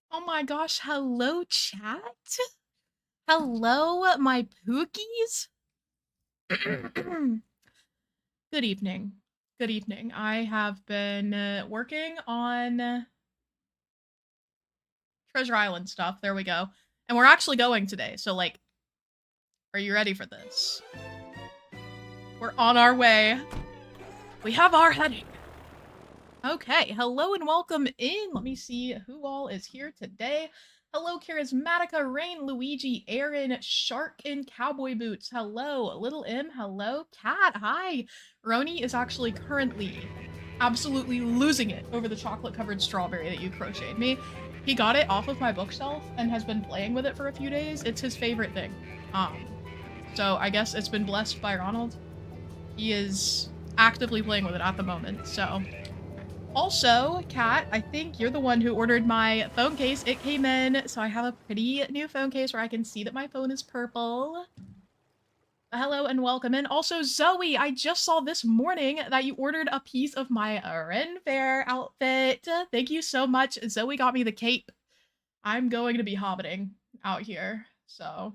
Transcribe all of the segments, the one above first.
Oh my gosh, hello chat? Hello, my pookies? Good evening. Good evening. I have been working on Treasure Island stuff. There we go. And we're actually going today, so like, are you ready for this? We're on our way. We have our heading. Okay, hello and welcome in. Let me see who all is here today. Hello, Charismatica, Rain, Luigi, Aaron, Shark in Cowboy Boots. Hello, Little M. Hello, Cat. Hi. Roni is actually currently absolutely losing it over the chocolate-covered strawberry that you crocheted me. He got it off of my bookshelf and has been playing with it for a few days. It's his favorite thing. So I guess it's been blessed by Ronald. He is actively playing with it at the moment, so... Also, Kat, I think you're the one who ordered my phone case. It came in, so I have a pretty new phone case where I can see that my phone is purple. Hello and welcome in. Also, Zoe, I just saw this morning that you ordered a piece of my Ren Fair outfit. Thank you so much. Zoe got me the cape. I'm going to be hobbiting out here, so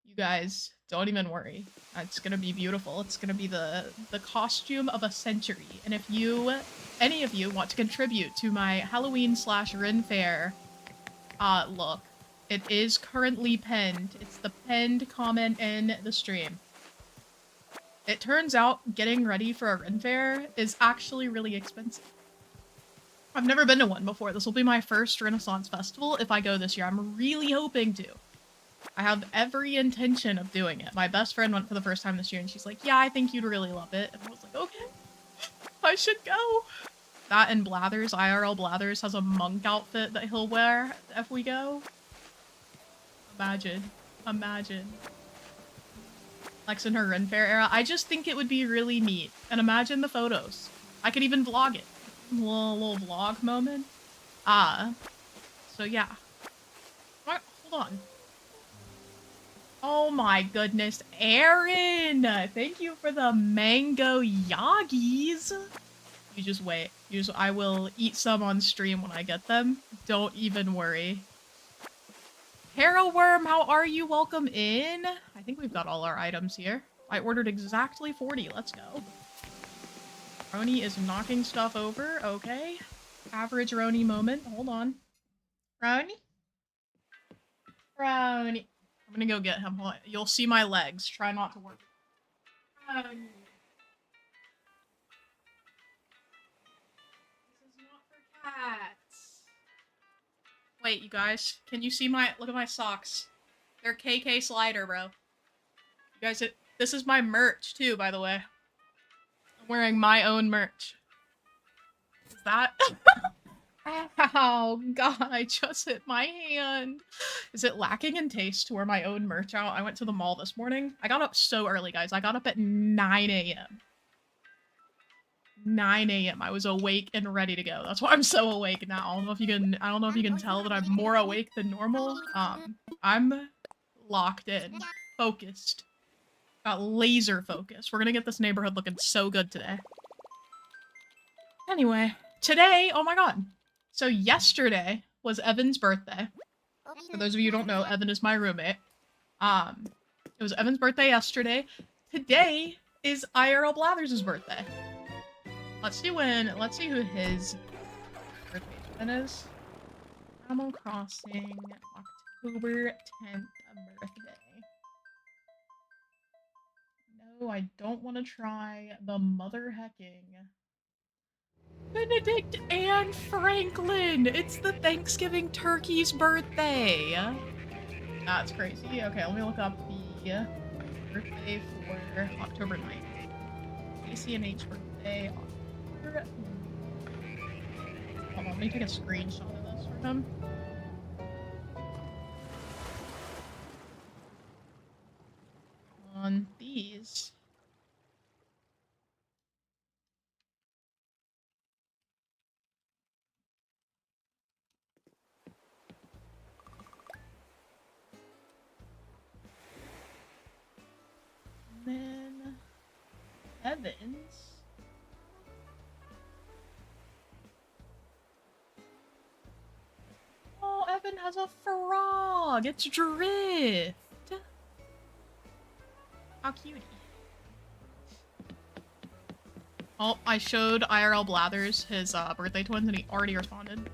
you guys don't even worry. It's gonna be beautiful. It's gonna be the costume of a century. And if any of you want to contribute to my Halloween / Ren Fair look, it is currently pinned. It's the pinned comment in the stream. It turns out getting ready for a Ren Fair is actually really expensive. I've never been to one before. This will be my first Renaissance Festival if I go this year. I'm really hoping to. I have every intention of doing it. My best friend went for the first time this year and she's like, yeah, I think you'd really love it. And I was like, okay, I should go. That and Blathers, IRL Blathers has a monk outfit that he'll wear if we go. Imagine. Imagine. Lex in her Ren Fair era. I just think it would be really neat. And imagine the photos. I could even vlog it. Little vlog moment. So yeah. What? Hold on. Oh my goodness, Aaron! Thank you for the mango yagis. You just wait. I will eat some on stream when I get them. Don't even worry. Harrowworm, how are you? Welcome in. I think we've got all our items here. I ordered exactly 40. Let's go. Roni is knocking stuff over. Okay. Average Roni moment. Hold on. Roni? Roni. I'm gonna go get him. You'll see my legs. Try not to work. This is not for cats. Wait, you guys. Can you see look at my socks. They're KK Slider, bro. You guys, this is my merch, too, by the way. I'm wearing my own merch. Is that? Oh, God, I just hit my hand. Is it lacking in taste to wear my own merch out? I went to the mall this morning. I got up so early, guys. I got up at 9 a.m. 9 a.m. I was awake and ready to go. That's why I'm so awake now. I don't know if you can tell that I'm more awake than normal. I'm locked in. Focused. Got laser focus. We're gonna get this neighborhood looking so good today. Anyway, today, oh my god. So yesterday was Evan's birthday. For those of you who don't know, Evan is my roommate. It was Evan's birthday yesterday. Today is IRL Blathers' birthday. Let's see who his birthday twin is. Animal Crossing, October 10th birthday. No, I don't want to try the mother hecking. Benedict and Franklin! It's the Thanksgiving turkey's birthday! That's crazy. Okay, let me look up the birthday for October 9th. ACNH birthday, October 9th. Hold on, let me take a screenshot of this for him. On these. Then Evans. Oh, Evan has a frog. It's Drift. How cutie. Oh, I showed IRL Blathers his birthday twins and he already responded.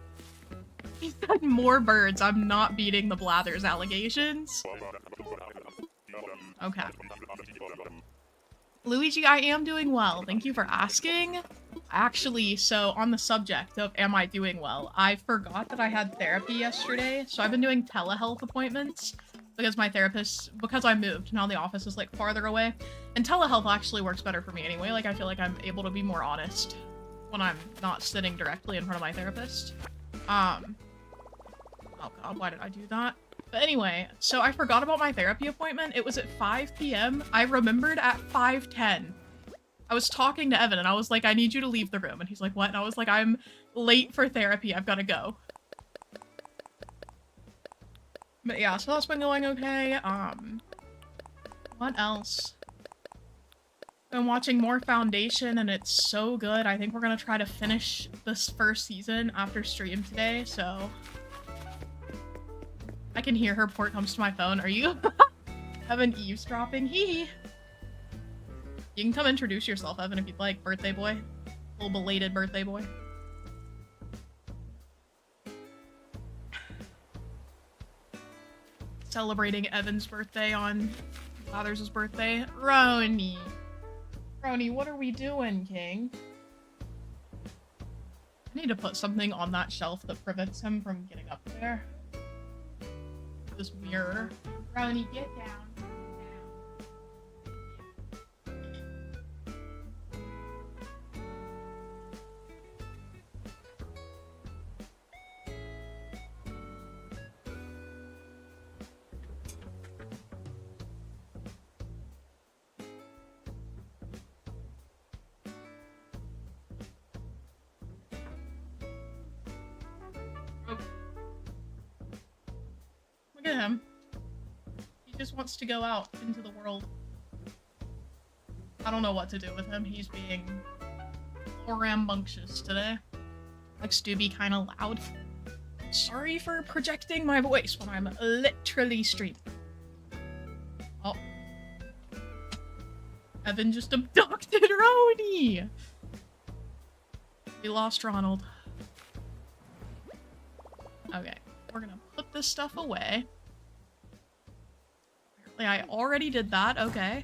He said more birds. I'm not beating the Blathers allegations. Okay. Luigi, I am doing well. Thank you for asking. Actually, so on the subject of am I doing well, I forgot that I had therapy yesterday, so I've been doing telehealth appointments because my therapist, because I moved, now the office is like farther away, and telehealth actually works better for me anyway. Like I feel like I'm able to be more honest when I'm not sitting directly in front of my therapist. Oh god, why did I do that? But anyway, so I forgot about my therapy appointment. It was at 5 p.m. I remembered at 5:10. I was talking to Evan and I was like, I need you to leave the room. And he's like, what? And I was like, I'm late for therapy. I've got to go. But yeah, so that's been going okay. What else? Been watching more Foundation and it's so good. I think we're gonna try to finish this first season after stream today, so... I can hear her port comes to my phone. Are you Evan eavesdropping? Hee. You can come introduce yourself, Evan, if you'd like. Birthday boy. Little belated birthday boy. Celebrating Evan's birthday on Father's birthday. Roni. Roni, what are we doing, King? I need to put something on that shelf that prevents him from getting up there. This mirror. Roni, get down. Look at him. He just wants to go out into the world. I don't know what to do with him. He's being a little rambunctious today. Likes to be kind of loud. Sorry for projecting my voice when I'm literally streaming. Oh. Evan just abducted Roni! We lost Ronald. Okay, we're gonna put this stuff away. Apparently I already did that, okay.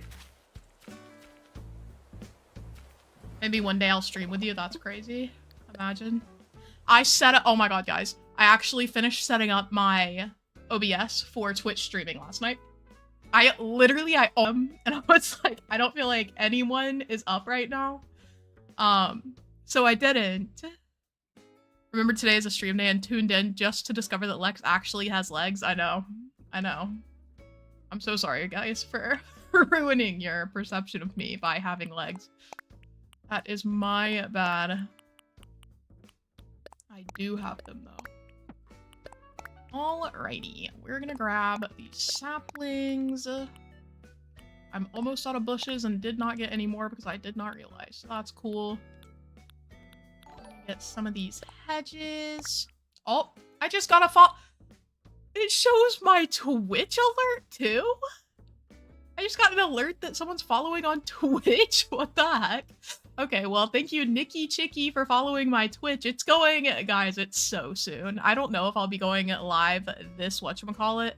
Maybe one day I'll stream with you, that's crazy. Imagine. I set up- oh my god, guys. I actually finished setting up my OBS for Twitch streaming last night. I and I was like, I don't feel like anyone is up right now. So I didn't. Remember today is a stream day and tuned in just to discover that Lex actually has legs. I know. I know. I'm so sorry, guys, for ruining your perception of me by having legs. That is my bad. I do have them, though. Alrighty. We're gonna grab these saplings. I'm almost out of bushes and did not get any more because I did not realize. So that's cool. Get some of these hedges. Oh, I just got a fall. It shows my Twitch alert too. I just got an alert that someone's following on Twitch. What the heck? Okay, well, thank you, Nikki Chicky, for following my Twitch. It's going, guys, it's so soon. I don't know if I'll be going live this, whatchamacallit,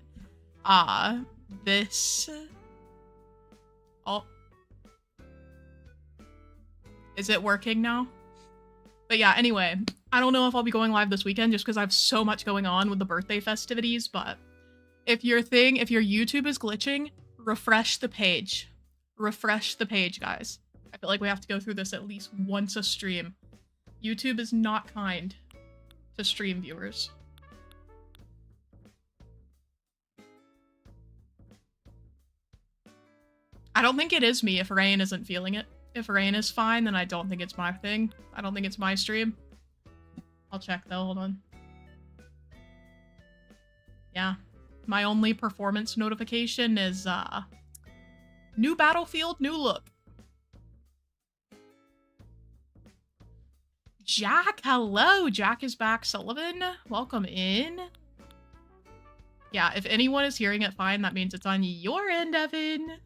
this, oh, is it working now? But yeah, anyway, I don't know if I'll be going live this weekend just because I have so much going on with the birthday festivities, but if your YouTube is glitching, refresh the page. Refresh the page, guys. I feel like we have to go through this at least once a stream. YouTube is not kind to stream viewers. I don't think it is me if Rain isn't feeling it. If Rain is fine, then I don't think it's my thing. I don't think it's my stream. I'll check though, hold on. Yeah. My only performance notification is, new battlefield, new look. Jack, hello! Jack is back. Sullivan, welcome in. Yeah, if anyone is hearing it fine, that means it's on your end, Evan.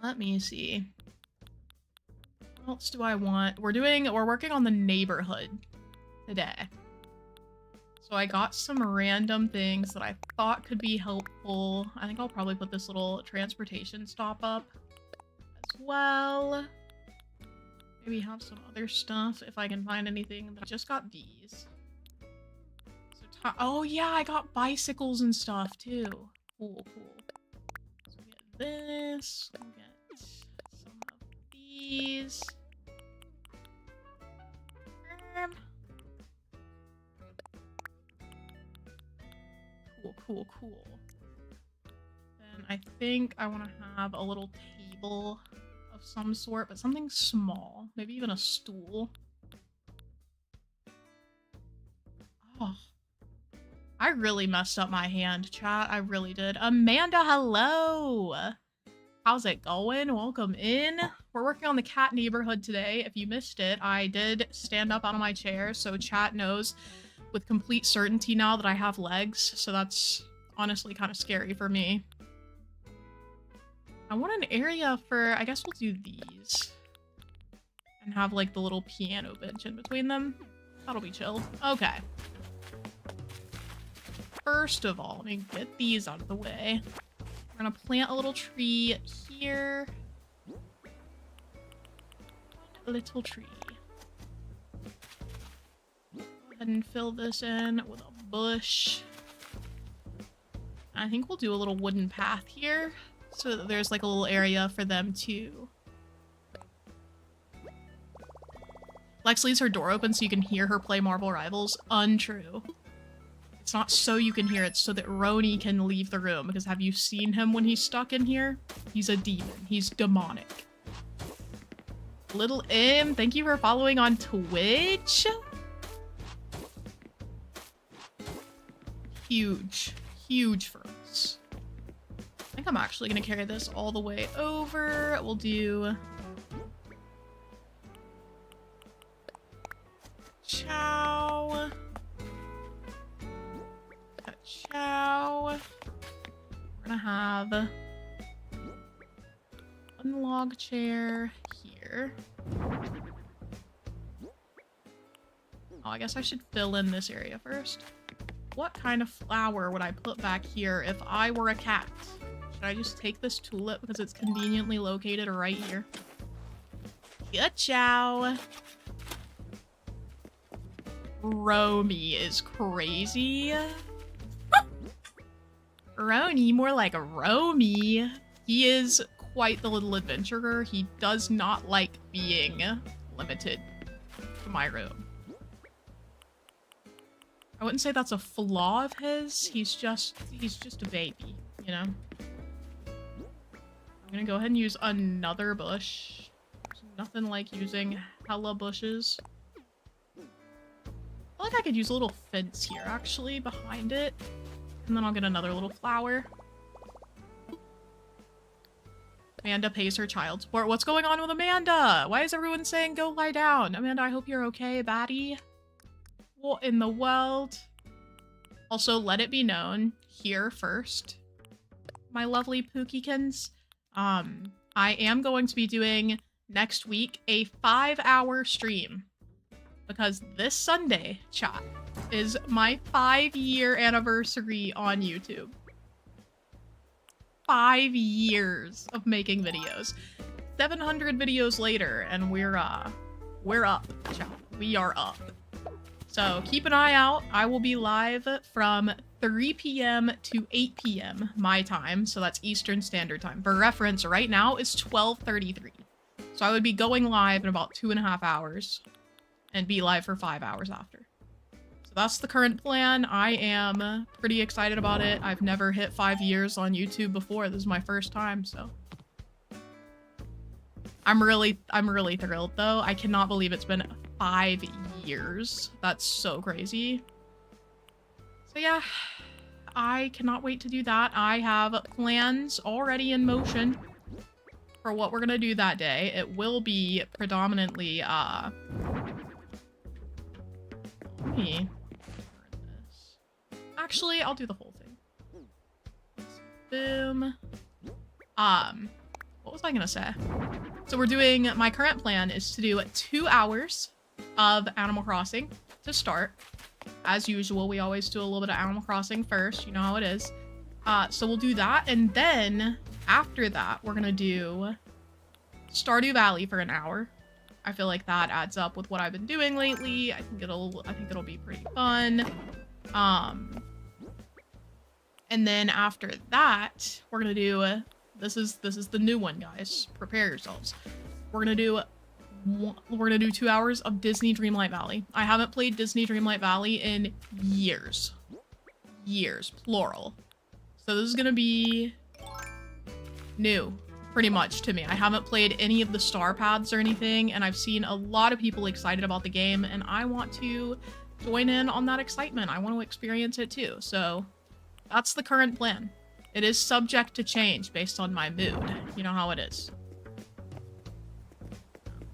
Let me see. What else do I want? We're working on the neighborhood today. So I got some random things that I thought could be helpful. I think I'll probably put this little transportation stop up as well. Maybe have some other stuff if I can find anything. I just got these. So oh yeah, I got bicycles and stuff too. Cool, cool. So we get this. We'll get some of these. Cool. Then I think I want to have a little table of some sort, but something small. Maybe even a stool. Oh. I really messed up my hand, chat. I really did. Amanda, hello! How's it going? Welcome in. We're working on the cat neighborhood today. If you missed it, I did stand up out of my chair, so chat knows with complete certainty now that I have legs, so that's honestly kind of scary for me. I want an area for, I guess we'll do these. And have like the little piano bench in between them. That'll be chill. Okay. First of all, let me get these out of the way. We're gonna plant a little tree here. A little tree. Go ahead and fill this in with a bush. I think we'll do a little wooden path here so that there's like a little area for them to... Lex leaves her door open so you can hear her play Marvel Rivals. Untrue. It's not so you can hear it, so that Roni can leave the room, because have you seen him when he's stuck in here? He's a demon. He's demonic. Little M, thank you for following on Twitch. Huge for us. I think I'm actually gonna carry this all the way over. We'll do... Chow. Chow. We're gonna have one log chair here. Oh, I guess I should fill in this area first. What kind of flower would I put back here if I were a cat? Should I just take this tulip because it's conveniently located right here? Good chow. Romy is crazy. Roni, more like a Romy. He is quite the little adventurer. He does not like being limited to my room. I wouldn't say that's a flaw of his. He's just a baby, you know? I'm gonna go ahead and use another bush. There's nothing like using hella bushes. I feel like I could use a little fence here, actually, behind it. And then I'll get another little flower. Amanda pays her child support. What's going on with Amanda? Why is everyone saying go lie down? Amanda, I hope you're okay, baddie. What in the world? Also, let it be known here first, my lovely Pookykins. I am going to be doing next week a 5-hour stream. Because this Sunday, chat, is my 5-year anniversary on YouTube. 5 years of making videos. 700 videos later, and we're up, chat. We are up. So keep an eye out. I will be live from 3 p.m. to 8 p.m. my time, so that's Eastern Standard Time. For reference, right now it's 12:33. So I would be going live in about 2.5 hours and be live for 5 hours after. So that's the current plan. I am pretty excited about it. I've never hit 5 years on YouTube before. This is my first time, so I'm really thrilled though. I cannot believe it's been 5 years. That's so crazy. So yeah, I cannot wait to do that. I have plans already in motion for what we're gonna do that day. It will be predominantly actually, I'll do the whole thing. Boom. What was I gonna say? So we're doing, my current plan is to do 2 hours of Animal Crossing to start. As usual, we always do a little bit of Animal Crossing first, you know how it is. So we'll do that, and then after that, we're gonna do Stardew Valley for an hour. I feel like that adds up with what I've been doing lately. I think it'll be pretty fun. And then after that, we're gonna do this is the new one, guys. Prepare yourselves. We're gonna do 2 hours of Disney Dreamlight Valley. I haven't played Disney Dreamlight Valley in years. Years, plural. So this is gonna be new, pretty much, to me. I haven't played any of the star paths or anything, and I've seen a lot of people excited about the game, and I want to join in on that excitement. I want to experience it too, so that's the current plan. It is subject to change based on my mood. You know how it is.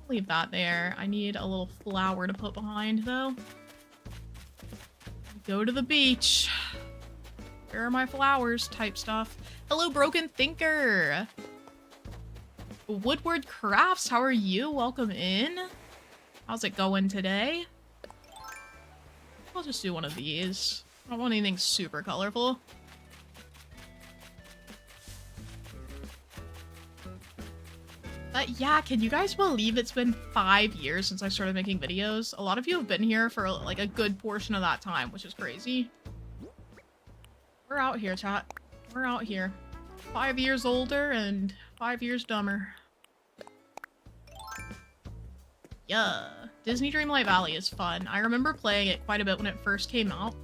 Leave that there. I need a little flower to put behind, though. Go to the beach. Where are my flowers type stuff? Hello, Broken Thinker. Woodward Crafts, how are you? Welcome in. How's it going today? I'll just do one of these. I don't want anything super colorful. But yeah, can you guys believe it's been 5 years since I started making videos? A lot of you have been here for like a good portion of that time, which is crazy. We're out here, chat. We're out here. 5 years older and 5 years dumber. Yeah. Disney Dreamlight Valley is fun. I remember playing it quite a bit when it first came out.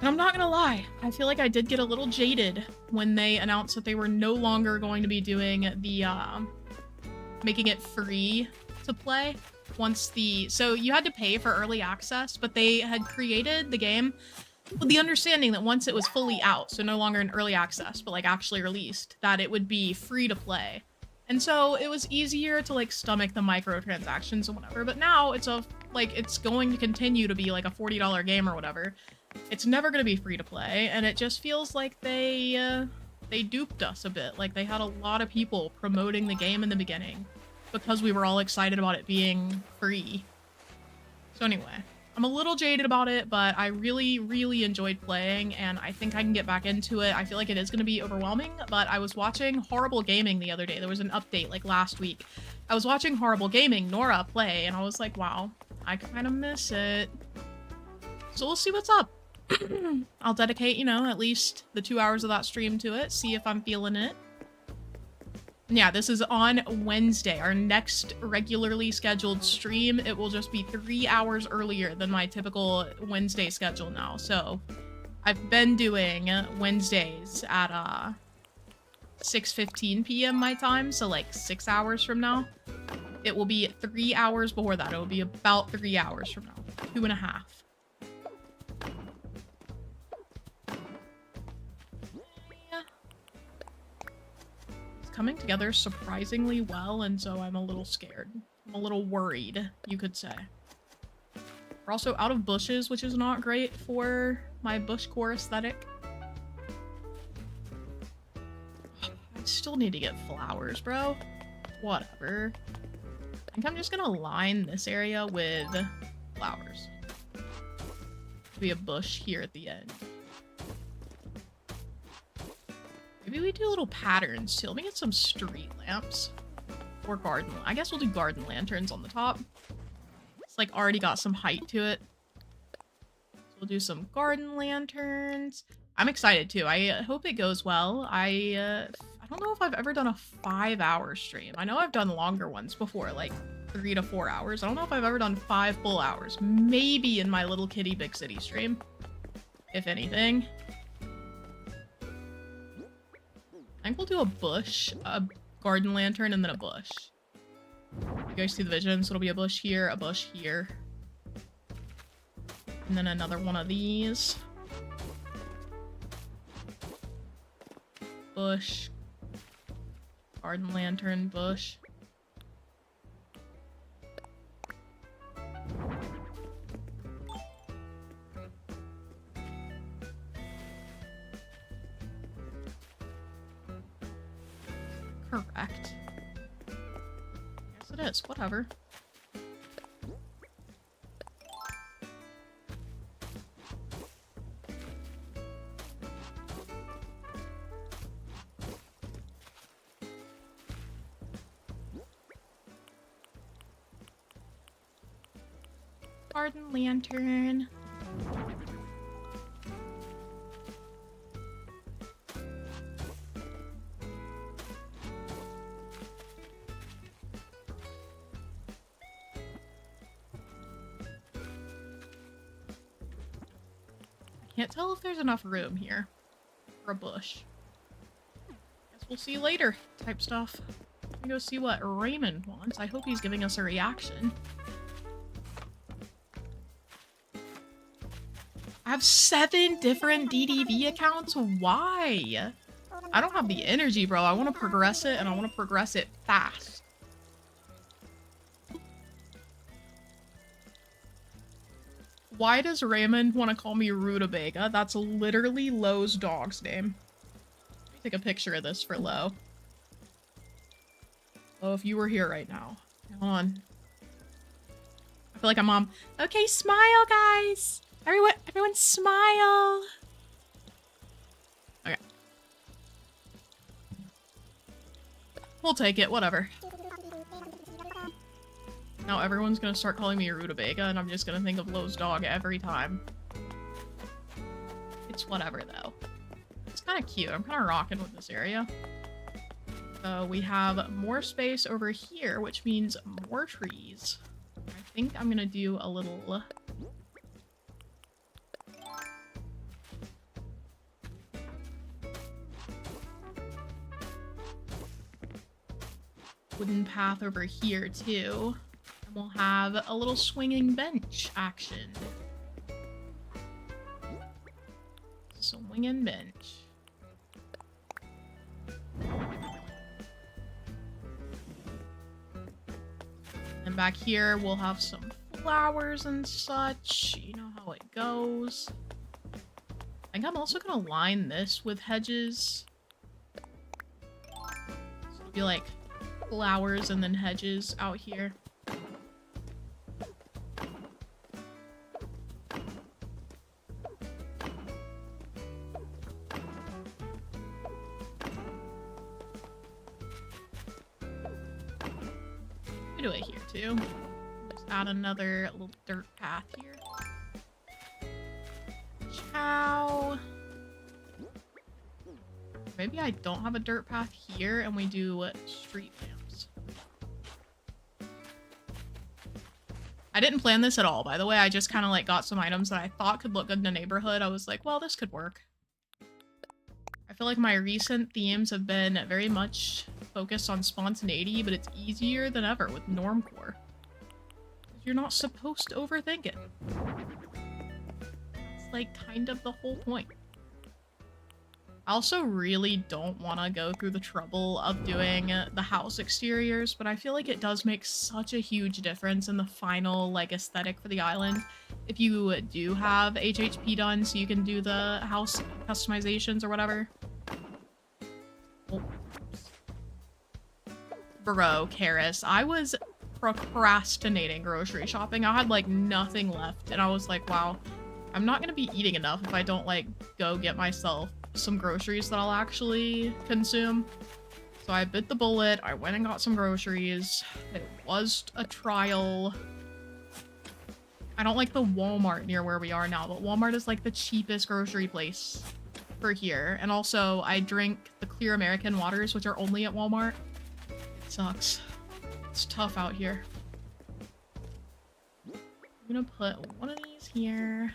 And I'm not gonna lie, I feel like I did get a little jaded when they announced that they were no longer going to be doing the, making it free to play so you had to pay for early access, but they had created the game with the understanding that once it was fully out, so no longer in early access, but like actually released, that it would be free to play. And so it was easier to like stomach the microtransactions and whatever, but now it's it's going to continue to be like a $40 game or whatever. It's never going to be free to play, and it just feels like they duped us a bit. Like, they had a lot of people promoting the game in the beginning because we were all excited about it being free. So anyway, I'm a little jaded about it, but I really, really enjoyed playing, and I think I can get back into it. I feel like it is going to be overwhelming, but I was watching Horrible Gaming the other day. There was an update, like, last week. I was watching Horrible Gaming, Nora, play, and I was like, wow, I kind of miss it. So we'll see what's up. I'll dedicate, you know, at least the 2 hours of that stream to it, see if I'm feeling it. And yeah, this is on Wednesday, our next regularly scheduled stream. It will just be 3 hours earlier than my typical Wednesday schedule now. So I've been doing Wednesdays at 6:15 p.m. my time, so like 6 hours from now. It will be 3 hours before that. It will be about 3 hours from now. 2.5. Coming together surprisingly well, and so I'm a little scared. I'm a little worried, you could say. We're also out of bushes, which is not great for my bushcore aesthetic. I still need to get flowers, bro. Whatever. I think I'm just gonna line this area with flowers. Be a bush here at the end. Maybe we do little patterns too. Let me get some street lamps. Or garden. I guess we'll do garden lanterns on the top. It's like already got some height to it. So we'll do some garden lanterns. I'm excited too. I hope it goes well. I don't know if I've ever done a 5-hour stream. I know I've done longer ones before, like 3 to 4 hours. I don't know if I've ever done 5 full hours. Maybe in my Little Kitty Big City stream, if anything. I think we'll do a bush, a garden lantern, and then a bush. You guys see the vision? So it'll be a bush here, and then another one of these. Bush. Garden lantern, bush. Correct. Yes, it is. Whatever. Garden lantern. Can't tell if there's enough room here for a bush. Guess we'll see later type stuff. Let me go see what Raymond wants. I hope he's giving us a reaction. I have 7 different DDV accounts? Why? I don't have the energy, bro. I want to progress it, and I want to progress it fast. Why does Raymond want to call me Rutabaga? That's literally Lo's dog's name. Let me take a picture of this for Lo. Oh, if you were here right now. Hold on. I feel like I'm mom. Okay, smile, guys. Everyone smile. Okay. We'll take it, whatever. Now everyone's gonna start calling me a Rutabaga, and I'm just gonna think of Lo's dog every time. It's whatever, though. It's kind of cute. I'm kind of rocking with this area. So we have more space over here, which means more trees. I think I'm gonna do a little... wooden path over here, too. And we'll have a little swinging bench action. Swinging bench. And back here, we'll have some flowers and such. You know how it goes. I think I'm also gonna line this with hedges. So it'll be like flowers and then hedges out here. We do it here too. Just add another little dirt path here. Ciao. Maybe I don't have a dirt path here and we do street lamps. I didn't plan this at all, by the way. I just kind of like got some items that I thought could look good in the neighborhood. I was like, well, this could work. I feel like my recent themes have been very much focused on spontaneity, but it's easier than ever with normcore. You're not supposed to overthink it. It's like kind of the whole point. I also really don't want to go through the trouble of doing the house exteriors, but I feel like it does make such a huge difference in the final like aesthetic for the island if you do have HHP done so you can do the house customizations or whatever. Oh. Bro, Karis, I was procrastinating grocery shopping. I had like nothing left and I was like, wow, I'm not gonna be eating enough if I don't like go get myself some groceries that I'll actually consume. So I bit the bullet. I went and got some groceries. It was a trial. I don't like the Walmart near where we are now, but Walmart is like the cheapest grocery place for here. And also I drink the clear American waters, which are only at Walmart. It sucks. It's tough out here. I'm gonna put one of these here.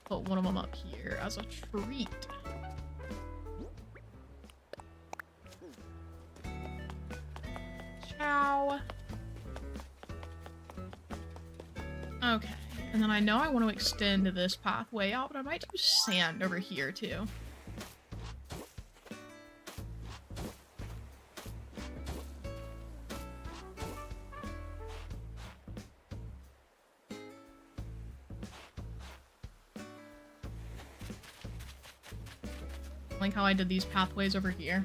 Put one of them up here as a treat. Ciao. Okay, and then I know I want to extend this pathway out, but I might do sand over here too. Like how I did these pathways over here.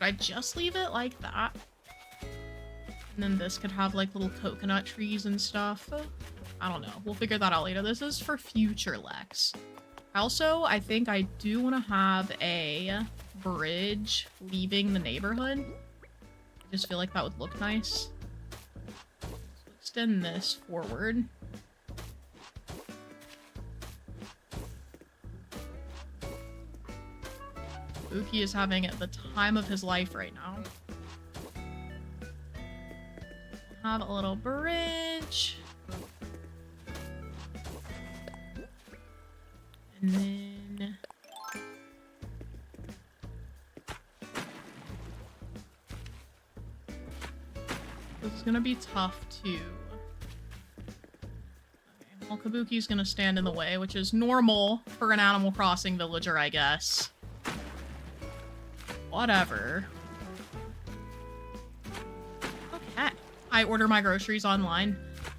I just leave it like that. And then this could have like little coconut trees and stuff. I don't know. We'll figure that out later. This is for future Lex. Also, I think I do want to have a bridge leaving the neighborhood. I just feel like that would look nice. So extend this forward. Uki is having the time of his life right now. Have a little bridge. And then... this is gonna be tough too. Okay, well, Kabuki's gonna stand in the way, which is normal for an Animal Crossing villager, I guess. Whatever. Okay. I order my groceries online.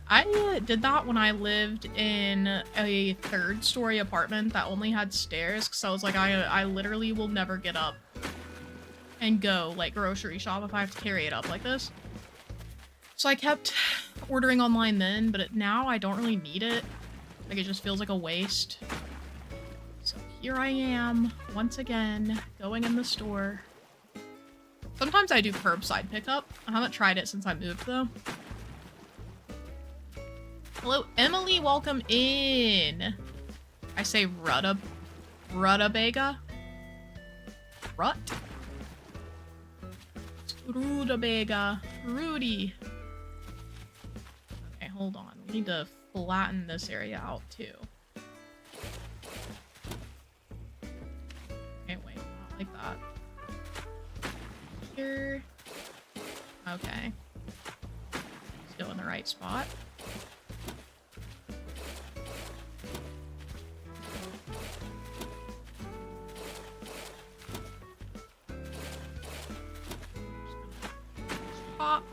I did that when I lived in a 3rd-story apartment that only had stairs, because I was like, I literally will never get up and go, like, grocery shop if I have to carry it up like this. So I kept ordering online then, but now I don't really need it. Like, it just feels like a waste. So here I am, once again, going in the store. Sometimes I do curbside pickup. I haven't tried it since I moved, though. Hello, Emily, welcome in. I say Rutabaga? Rut? Rutabaga. Rudy. Okay, hold on. We need to flatten this area out, too. Okay, wait, not like that. Here. Okay. Still in the right spot. Chop.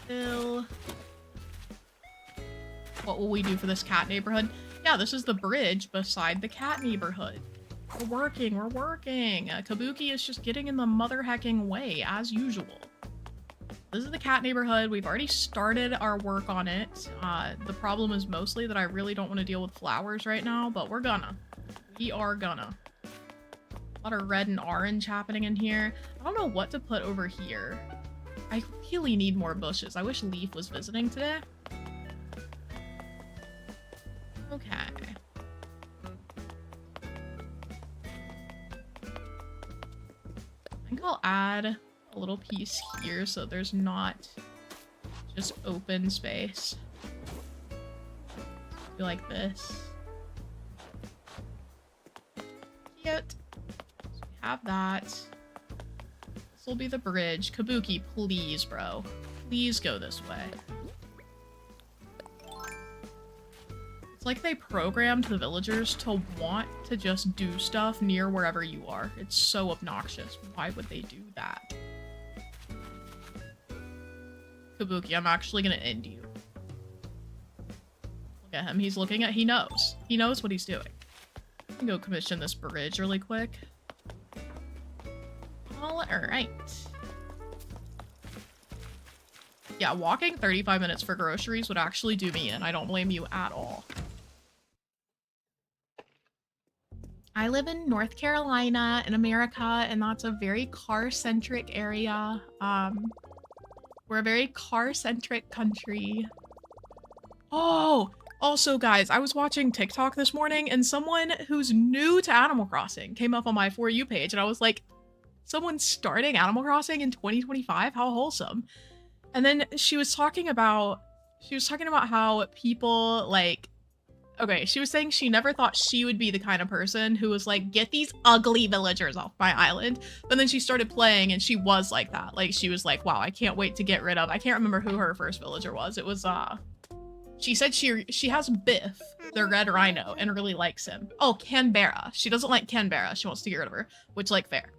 Fill. What will we do for this cat neighborhood? Yeah, this is the bridge beside the cat neighborhood. We're working, we're working. Kabuki is just getting in the mother-hecking way, as usual. This is the cat neighborhood. We've already started our work on it. The problem is mostly that I really don't want to deal with flowers right now, but we're gonna. We are gonna. A lot of red and orange happening in here. I don't know what to put over here. I really need more bushes. I wish Leaf was visiting today. Okay. I think I'll add a little piece here so there's not just open space. Be like this. Cute. So we have that. This will be the bridge. Kabuki, please, bro. Please go this way. It's like they programmed the villagers to want to just do stuff near wherever you are. It's so obnoxious. Why would they do that? Kabuki, I'm actually gonna end you. Look at him. He's looking at, he knows. He knows what he's doing. I can go commission this bridge really quick. All right. Yeah, walking 35 minutes for groceries would actually do me in. I don't blame you at all. I live in North Carolina in America, and that's a very car-centric area. We're a very car-centric country. Oh, also guys, I was watching TikTok this morning and someone who's new to Animal Crossing came up on my For You page and I was like, someone starting Animal Crossing in 2025? How wholesome. And then she was talking about how people like, okay, she was saying she never thought she would be the kind of person who was like, get these ugly villagers off my island. But then she started playing and she was like that. Like, she was like, wow, I can't wait to get rid of, I can't remember who her first villager was. It was, she said she has Biff, the red rhino, and really likes him. Oh, Canberra. She doesn't like Canberra. She wants to get rid of her, which, like, fair.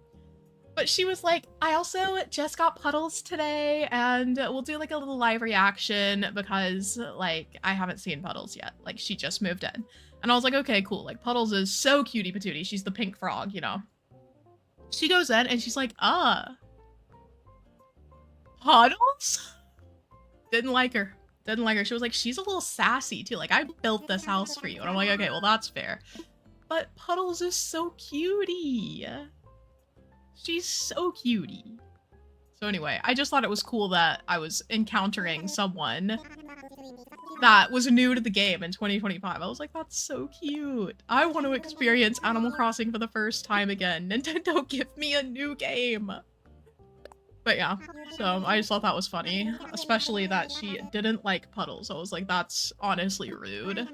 But she was like, I also just got Puddles today, and we'll do, like, a little live reaction because, like, I haven't seen Puddles yet. Like, she just moved in. And I was like, okay, cool. Like, Puddles is so cutie patootie. She's the pink frog, you know. She goes in, and she's like, Puddles? Didn't like her. Didn't like her. She was like, she's a little sassy, too. Like, I built this house for you. And I'm like, okay, well, that's fair. But Puddles is so cutie. She's so cutie. So anyway, I just thought it was cool that I was encountering someone that was new to the game in 2025. I was like, that's so cute. I want to experience Animal Crossing for the first time again. Nintendo, give me a new game. But yeah, so I just thought that was funny, especially that she didn't like Puddles. I was like, that's honestly rude.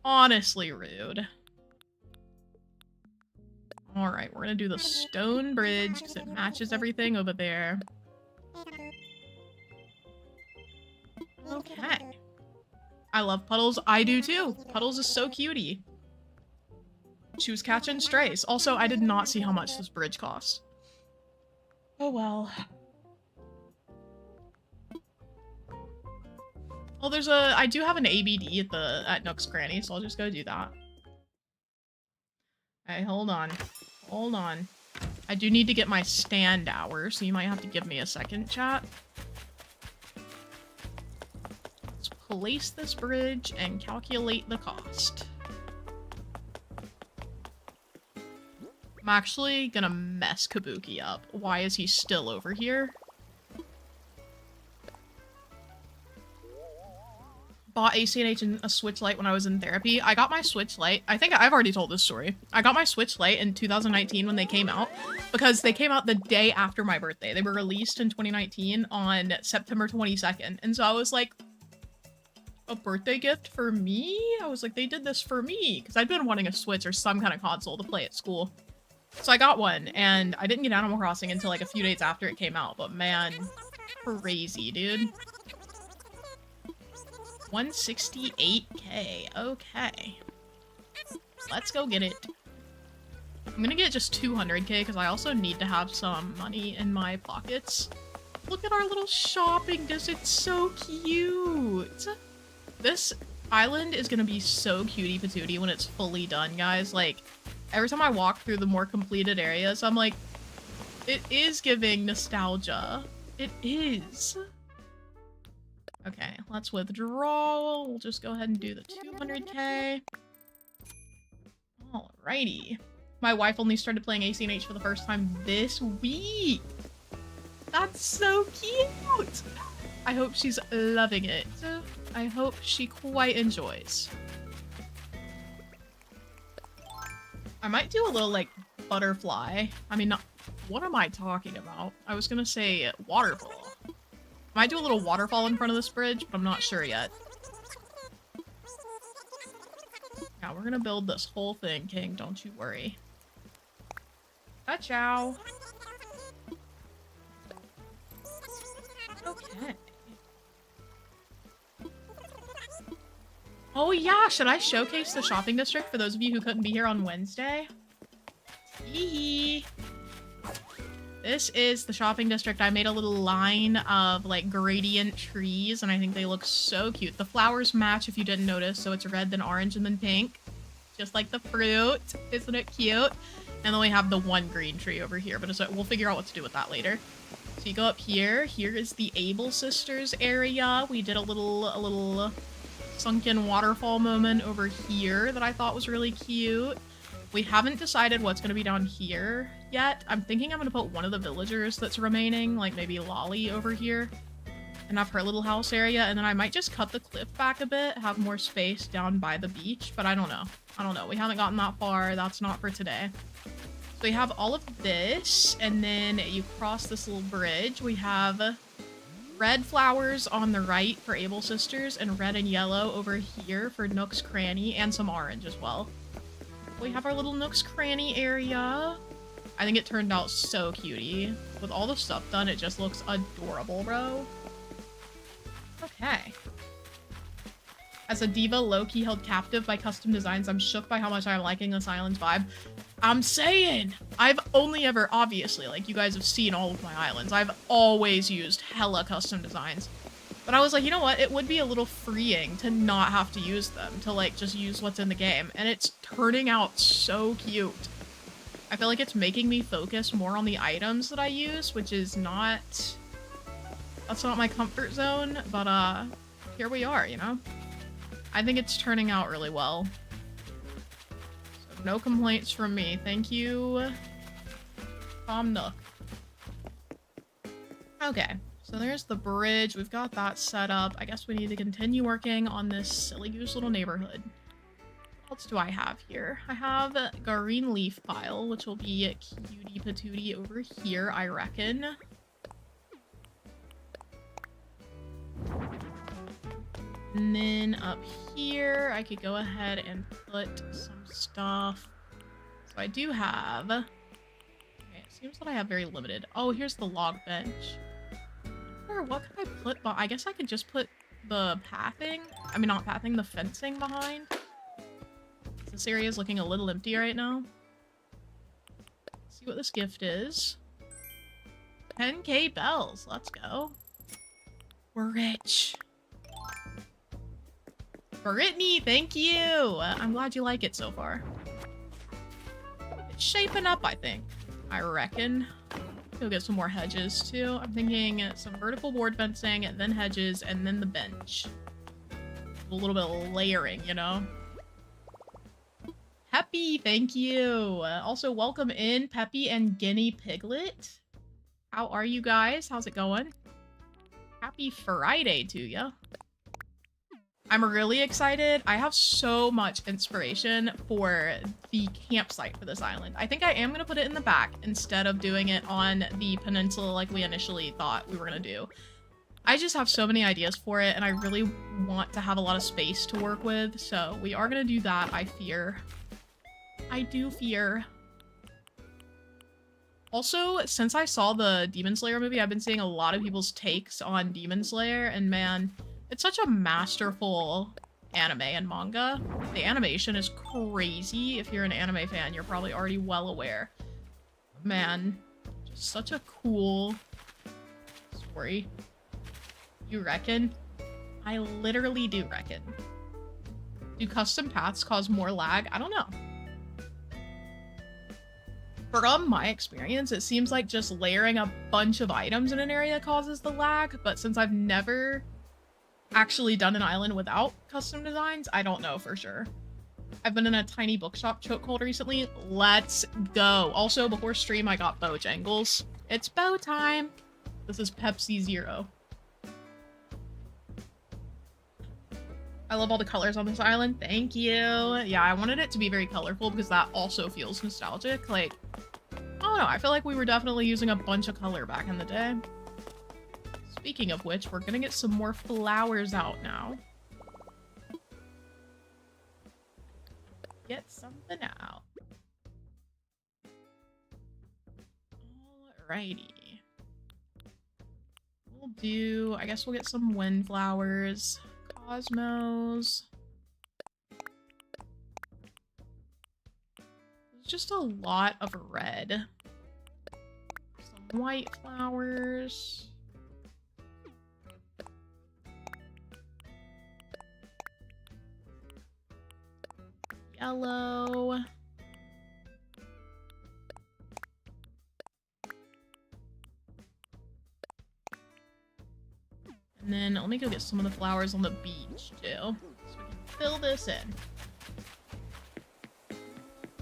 Honestly rude. Alright, we're gonna do the stone bridge because it matches everything over there. Okay. I love Puddles. I do too. Puddles is so cutie. She was catching strays. Also, I did not see how much this bridge costs. Oh well. Well, I do have an ABD at Nook's Granny, so I'll just go do that. Hey, hold on. Hold on. I do need to get my stand hour, so you might have to give me a second, chat. Let's place this bridge and calculate the cost. I'm actually gonna mess Kabuki up. Why is he still over here? Bought ACNH and a Switch Lite when I was in therapy. I got my Switch Lite. I think I've already told this story. I got my Switch Lite in 2019 when they came out because they came out the day after my birthday. They were released in 2019 on September 22nd. And so I was like, a birthday gift for me? I was like, they did this for me because I'd been wanting a Switch or some kind of console to play at school. So I got one, and I didn't get Animal Crossing until like a few days after it came out, but man, crazy, dude. 168K, okay. Let's go get it. I'm gonna get just 200K because I also need to have some money in my pockets. Look at our little shopping district, it's so cute. This island is gonna be so cutie patootie when it's fully done, guys. Like, every time I walk through the more completed areas, I'm like, it is giving nostalgia. It is. Okay, let's withdraw. We'll just go ahead and do the 200K. Alrighty. My wife only started playing ACNH for the first time this week. That's so cute. I hope she's loving it. I hope she quite enjoys. I might do a little, like, butterfly. I mean, not, what am I talking about? I was gonna say waterfall. I might do a little waterfall in front of this bridge, but I'm not sure yet. Yeah, we're gonna build this whole thing, King. Don't you worry. Ciao. Okay. Oh yeah, should I showcase the shopping district for those of you who couldn't be here on Wednesday? Hee. This is the shopping district. I made a little line of like gradient trees and I think they look so cute. The flowers match if you didn't notice. So it's red, then orange, and then pink. Just like the fruit. Isn't it cute? And then we have the one green tree over here, but we'll figure out what to do with that later. So you go up here. Here is the Able Sisters area. We did a little sunken waterfall moment over here that I thought was really cute. We haven't decided what's going to be down here yet. I'm thinking I'm going to put one of the villagers that's remaining, like maybe Lolly over here, and have her little house area. And then I might just cut the cliff back a bit, have more space down by the beach, but I don't know. We haven't gotten that far. That's not for today. So we have all of this, and then you cross this little bridge. We have red flowers on the right for Able Sisters, and red and yellow over here for Nook's Cranny, and some orange as well. We have our little Nook's Cranny area. I think it turned out so cutie. With all the stuff done, it just looks adorable, bro. Okay. As a diva low-key held captive by custom designs, I'm shook by how much I'm liking this island's vibe. I'm saying! I've only ever, obviously, like, you guys have seen all of my islands. I've always used hella custom designs. But I was like, you know what? It would be a little freeing to not have to use them, to like just use what's in the game. And it's turning out so cute. I feel like it's making me focus more on the items that I use, which is not... That's not my comfort zone, but here we are, you know? I think it's turning out really well. So no complaints from me. Thank you, Tom Nook. Okay. So there's the bridge. We've got that set up. I guess we need to continue working on this silly goose little neighborhood. What else do I have here? I have a green leaf pile, which will be a cutie patootie over here, I reckon. And then up here, I could go ahead and put some stuff. So I do have... Okay, it seems that I have very limited. Oh, here's the log bench. What could I put? I guess I could just put the pathing. I mean, not pathing, the fencing behind. This area is looking a little empty right now. Let's see what this gift is. 10k bells. Let's go. We're rich. Brittany, thank you. I'm glad you like it so far. It's shaping up, I think. I reckon. Go get some more hedges too. I'm thinking some vertical board fencing, then hedges, and then the bench. A little bit of layering, you know? Peppy, thank you. Also, welcome in Peppy and Guinea Piglet. How are you guys? How's it going? Happy Friday to ya. I'm really excited. I have so much inspiration for the campsite for this island. I think I am going to put it in the back instead of doing it on the peninsula like we initially thought we were going to do. I just have so many ideas for it, and I really want to have a lot of space to work with, so we are going to do that, I fear. I do fear. Also, since I saw the Demon Slayer movie, I've been seeing a lot of people's takes on Demon Slayer, and man... It's such a masterful anime and manga. The animation is crazy. If you're an anime fan, you're probably already well aware. Man, just such a cool story. You reckon? I literally do reckon. Do custom paths cause more lag? I don't know. From my experience, it seems like just layering a bunch of items in an area causes the lag, but since I've never actually done an island without custom designs, I don't know for sure. I've been in a tiny bookshop chokehold recently. Let's go. Also, before stream, I got Bojangles. It's bow time. This is Pepsi Zero. I love all the colors on this island. Thank you. Yeah, I wanted it to be very colorful because that also feels nostalgic. Like, I don't know. I feel like we were definitely using a bunch of color back in the day. Speaking of which, we're gonna get some more flowers out now. Get something out. Alrighty. We'll do, I guess we'll get some windflowers. Cosmos. There's just a lot of red. Some white flowers. Yellow. And then let me go get some of the flowers on the beach too. So we can fill this in.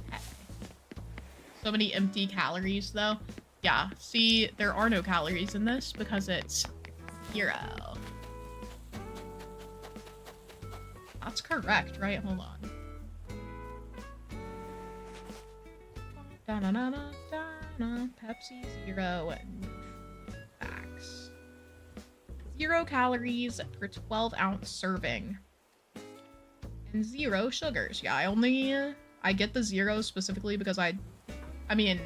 Okay. So many empty calories though. Yeah, see, there are no calories in this because it's 0. That's correct, right? Hold on. Da-na-na-na-da-na. Pepsi 0. Facts. 0 calories per 12-ounce serving. And 0 sugars. Yeah, I get the 0 specifically because I mean,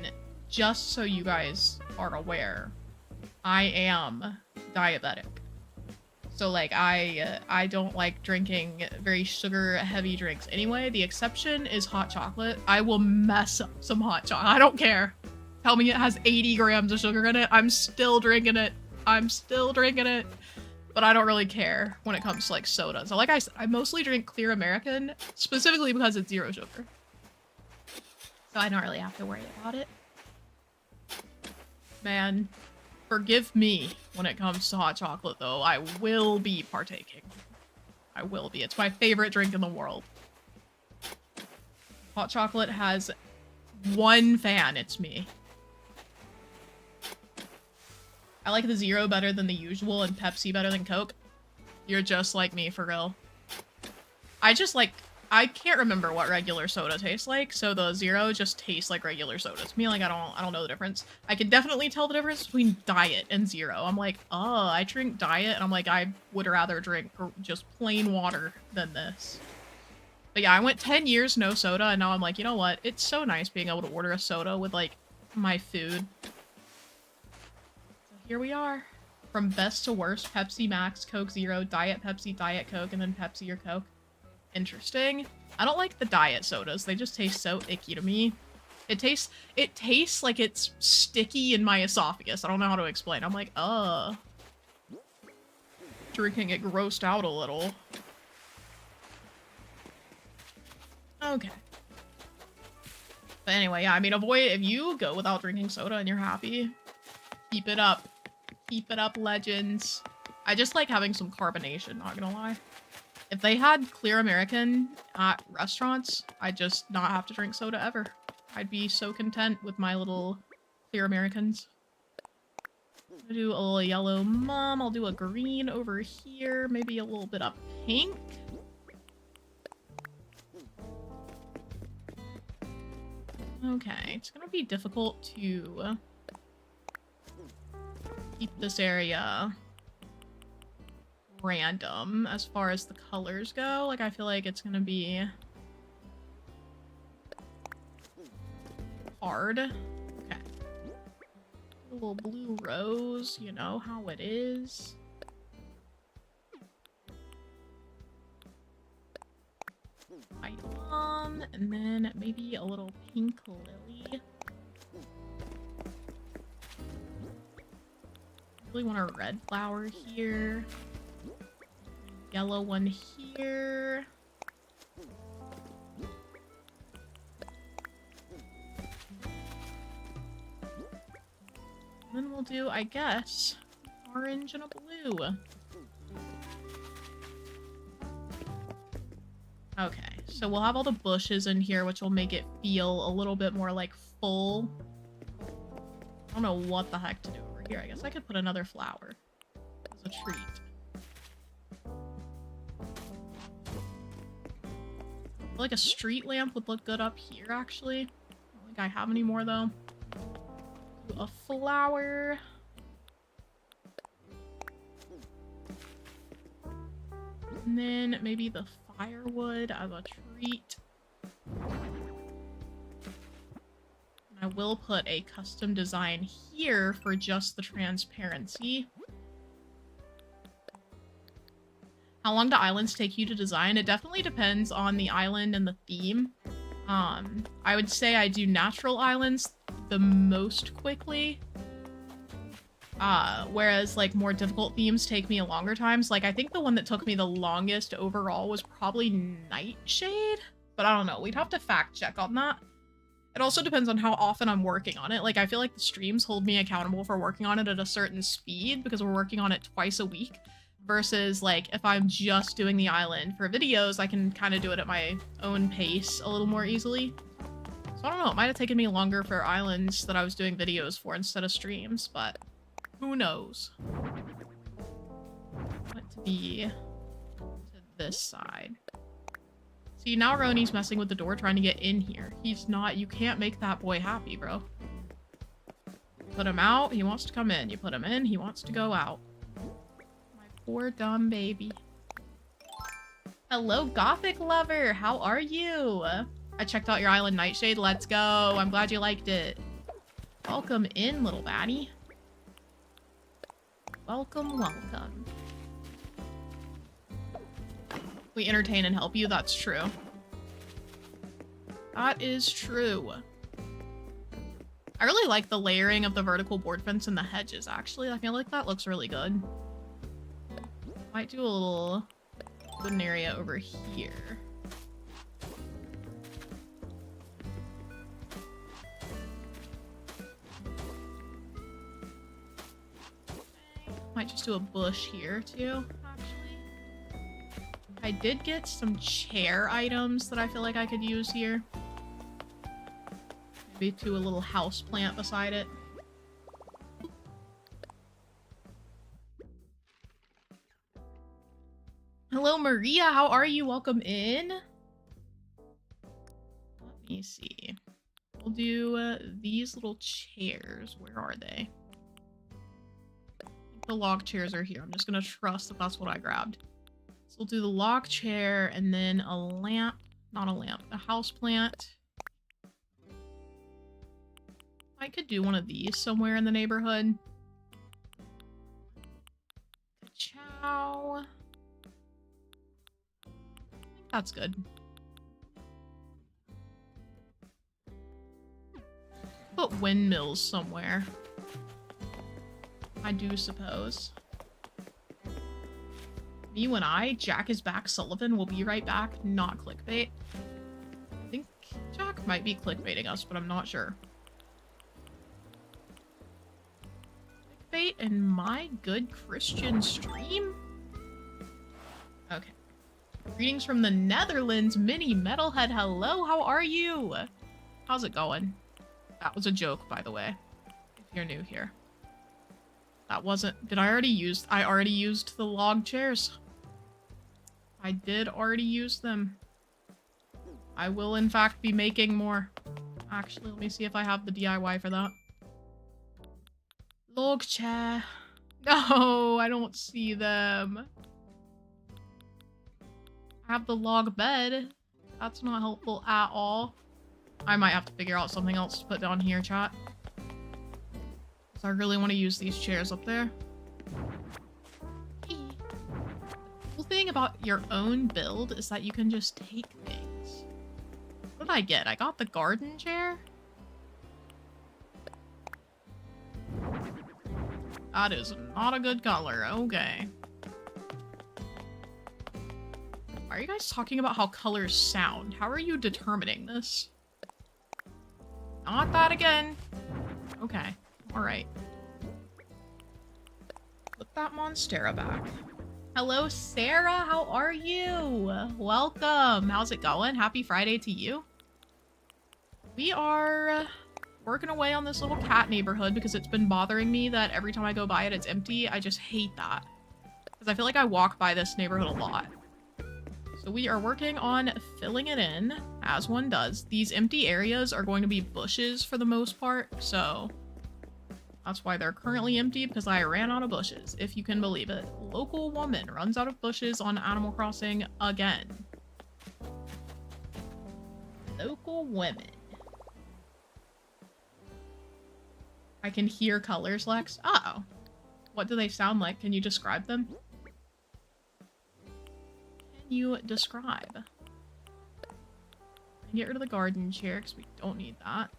just so you guys are aware, I am diabetic. So like I don't like drinking very sugar heavy drinks anyway. The exception is hot chocolate. I will mess up some hot chocolate. I don't care. Tell me it has 80 grams of sugar in it. I'm still drinking it. I'm still drinking it. But I don't really care when it comes to like soda. So like I said, I mostly drink Clear American specifically because it's 0 sugar. So I don't really have to worry about it. Man, forgive me when it comes to hot chocolate, though. I will be partaking. I will be. It's my favorite drink in the world. Hot chocolate has one fan. It's me. I like the 0 better than the usual and Pepsi better than Coke. You're just like me, for real. I can't remember what regular soda tastes like, so the 0 just tastes like regular soda. To me, like, I don't know the difference. I can definitely tell the difference between Diet and 0. I'm like, oh, I drink Diet, and I'm like, I would rather drink just plain water than this. But yeah, I went 10 years no soda, and now I'm like, you know what? It's so nice being able to order a soda with, like, my food. So here we are. From best to worst, Pepsi Max, Coke 0, Diet Pepsi, Diet Coke, and then Pepsi or Coke. Interesting. I don't like the diet sodas. They just taste so icky to me. It tastes like it's sticky in my esophagus. I don't know how to explain. I'm like, drinking it grossed out a little. Okay. But anyway, yeah, I mean, if you go without drinking soda and you're happy, keep it up. Keep it up, legends. I just like having some carbonation, not gonna lie. If they had Clear American at restaurants, I'd just not have to drink soda ever. I'd be so content with my little Clear Americans. I'll do a little yellow mom. I'll do a green over here. Maybe a little bit of pink. Okay, it's gonna be difficult to keep this area random as far as the colors go. Like, I feel like it's gonna be hard. Okay. A little blue rose, you know how it is. White plum, and then maybe a little pink lily. Really want a red flower here. Yellow one here. And then we'll do, I guess, orange and a blue. Okay, so we'll have all the bushes in here, which will make it feel a little bit more like full. I don't know what the heck to do over here. I guess I could put another flower as a treat. I feel like a street lamp would look good up here, actually. I don't think I have any more, though. Do a flower. And then maybe the firewood as a treat. And I will put a custom design here for just the transparency. How long do islands take you to design? It definitely depends on the island and the theme. I would say I do natural islands the most quickly. Whereas like more difficult themes take me a longer time. So like I think the one that took me the longest overall was probably Nightshade, but I don't know. We'd have to fact check on that. It also depends on how often I'm working on it. Like I feel like the streams hold me accountable for working on it at a certain speed because we're working on it twice a week. Versus like if I'm just doing the island for videos, I can kind of do it at my own pace a little more easily. So I don't know, it might have taken me longer for islands that I was doing videos for instead of streams, but who knows? I want it to be to this side. See, now Roni's messing with the door trying to get in here. He's not, you can't make that boy happy, bro. Put him out, he wants to come in. You put him in, he wants to go out. Poor dumb baby. Hello, Gothic lover. How are you? I checked out your island, Nightshade. Let's go. I'm glad you liked it. Welcome in, little baddie. Welcome, welcome. We entertain and help you. That's true. That is true. I really like the layering of the vertical board fence and the hedges, actually. I feel like that looks really good. Might do a little wooden area over here. Might just do a bush here too, actually. I did get some chair items that I feel like I could use here. Maybe do a little house plant beside it. Hello, Maria. How are you? Welcome in. Let me see. We'll do these little chairs. Where are they? I think the log chairs are here. I'm just going to trust that that's what I grabbed. So we'll do the log chair and then a lamp. Not a lamp. A house plant. I could do one of these somewhere in the neighborhood. Ciao. That's good. Put windmills somewhere. I do suppose. Me when Jack is back, Sullivan will be right back. Not clickbait. I think Jack might be clickbaiting us, but I'm not sure. Clickbait in my good Christian stream? Okay. Greetings from the Netherlands, Mini Metalhead. Hello, how are you? How's it going? That was a joke, by the way, if you're new here. That wasn't... Did I already use... I already used the log chairs. I did already use them. I will, in fact, be making more. Actually, let me see if I have the DIY for that. Log chair. No, I don't see them. I have the log bed. That's not helpful at all. I might have to figure out something else to put down here, chat. Because I really want to use these chairs up there. The cool thing about your own build is that you can just take things. What did I get? I got the garden chair? That is not a good color. Okay. Why are you guys talking about how colors sound? How are you determining this? Not that again. Okay. Alright. Put that Monstera back. Hello, Sarah. How are you? Welcome. How's it going? Happy Friday to you. We are working away on this little cat neighborhood because it's been bothering me that every time I go by it, it's empty. I just hate that. Because I feel like I walk by this neighborhood a lot. So we are working on filling it in, as one does. These empty areas are going to be bushes for the most part, so that's why they're currently empty, because I ran out of bushes, if you can believe it. Local woman runs out of bushes on Animal Crossing again. Local women. I can hear colors, Lex. Uh-oh. What do they sound like? Can you describe them? You describe. Get rid of the garden chair because we don't need that.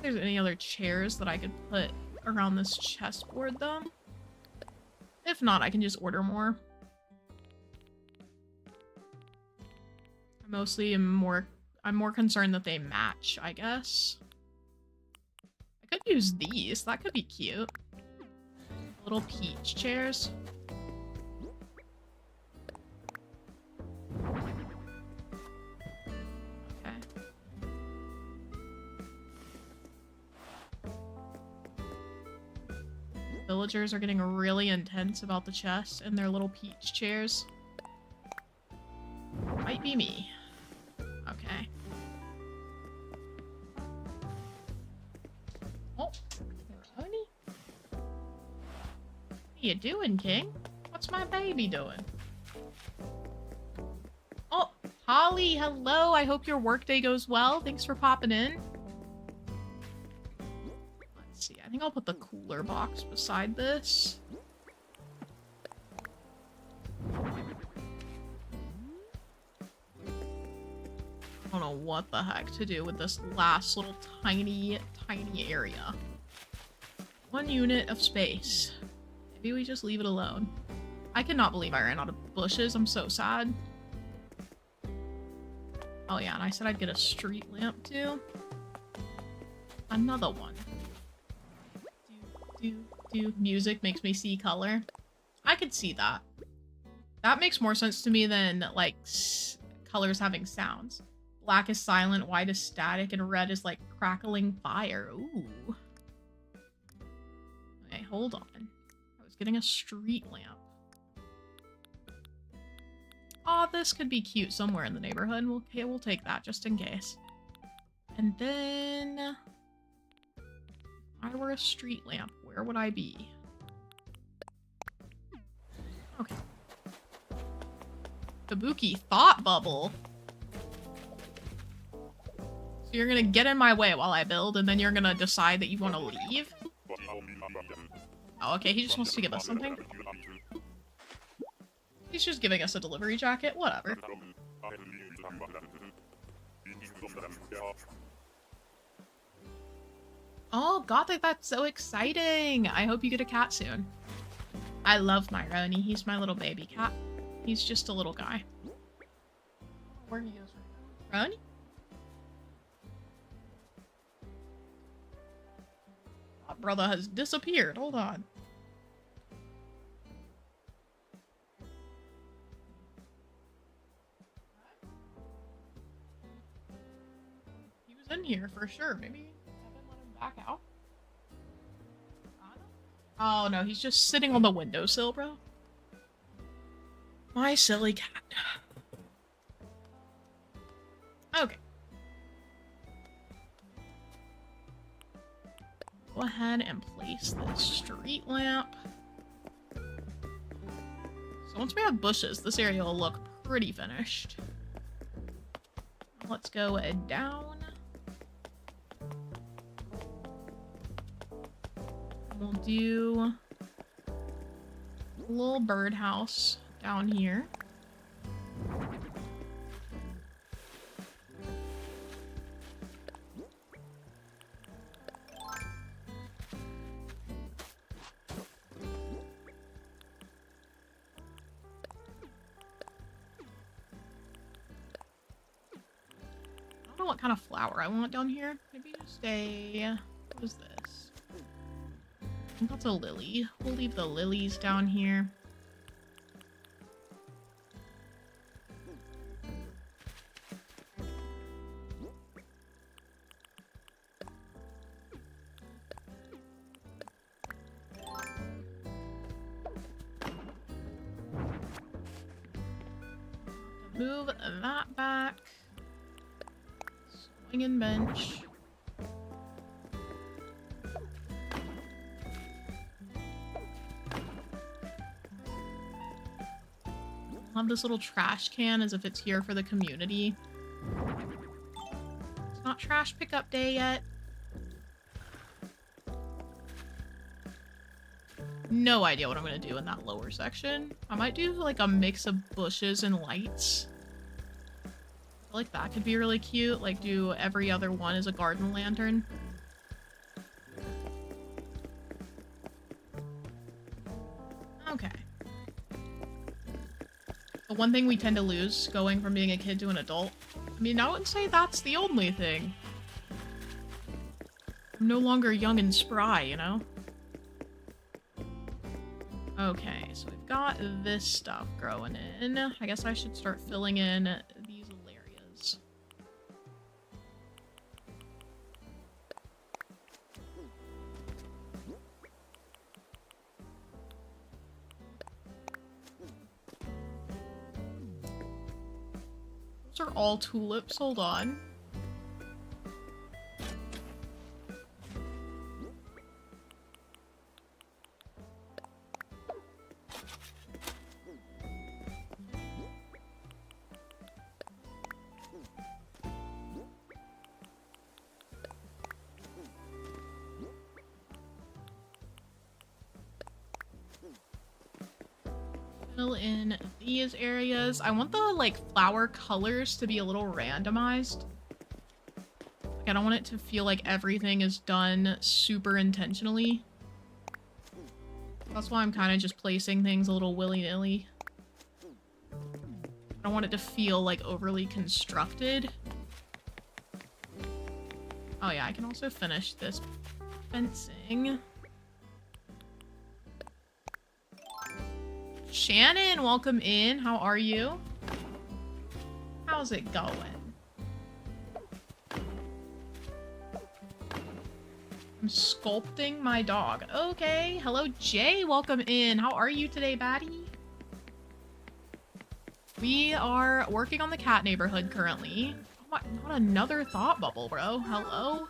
there's any other chairs that I could put around this chessboard, though. If not, I can just order more. I'm more concerned that they match, I guess. I could use these. That could be cute. Little peach chairs. Okay. Villagers are getting really intense about the chest and their little peach chairs. Might be me. Okay. Oh, Roni? What are you doing, King? What's my baby doing? Oh, Holly, hello. I hope your workday goes well. Thanks for popping in. Let's see. I think I'll put the cooler box beside this. I don't know what the heck to do with this last little tiny area. 1 unit of space. Maybe we just leave it alone. I cannot believe I ran out of bushes. I'm so sad. Oh yeah, and I said I'd get a street lamp too. Another one. Music makes me see color. I could see that. That makes more sense to me than, like, colors having sounds. Black is silent, white is static, and red is like crackling fire. Ooh. Okay, hold on. I was getting a street lamp. Oh, this could be cute somewhere in the neighborhood. Okay, we'll take that just in case. And then... if I were a street lamp, where would I be? Okay. Kabuki thought bubble. So you're gonna get in my way while I build, and then you're gonna decide that you want to leave? Oh, okay, he just wants to give us something. He's just giving us a delivery jacket, whatever. Oh, God, that's so exciting! I hope you get a cat soon. I love my Roni. He's my little baby cat. He's just a little guy. Where he is right now. Roni? My brother has disappeared. Hold on. He was in here for sure. Maybe Kevin let him back out. Oh no, he's just sitting on the windowsill, bro. My silly cat. Okay. Go ahead and place this street lamp. So once we have bushes, this area will look pretty finished. Let's go down. We'll do a little birdhouse down here. I don't know what kind of flower I want down here. Maybe just a... what is this? I think that's a lily. We'll leave the lilies down here. Move that back. Swinging bench. I'll have this little trash can as if it's here for the community. It's not trash pickup day yet. No idea what I'm gonna do in that lower section. I might do like a mix of bushes and lights. I feel like that could be really cute. Like do every other one as a garden lantern. Okay. The one thing we tend to lose going from being a kid to an adult. I mean, I wouldn't say that's the only thing. I'm no longer young and spry, you know? Okay, so we've got this stuff growing in. I guess I should start filling in these little areas. Those are all tulips, hold on. Fill in these areas. I want the, like, flower colors to be a little randomized. Like, I don't want it to feel like everything is done super intentionally. That's why I'm kind of just placing things a little willy-nilly. I don't want it to feel, like, overly constructed. Oh yeah, I can also finish this fencing. Shannon, welcome in. How are you? How's it going? I'm sculpting my dog. Okay. Hello, Jay. Welcome in. How are you today, baddie? We are working on the cat neighborhood currently. Oh my, not another thought bubble, bro. Hello?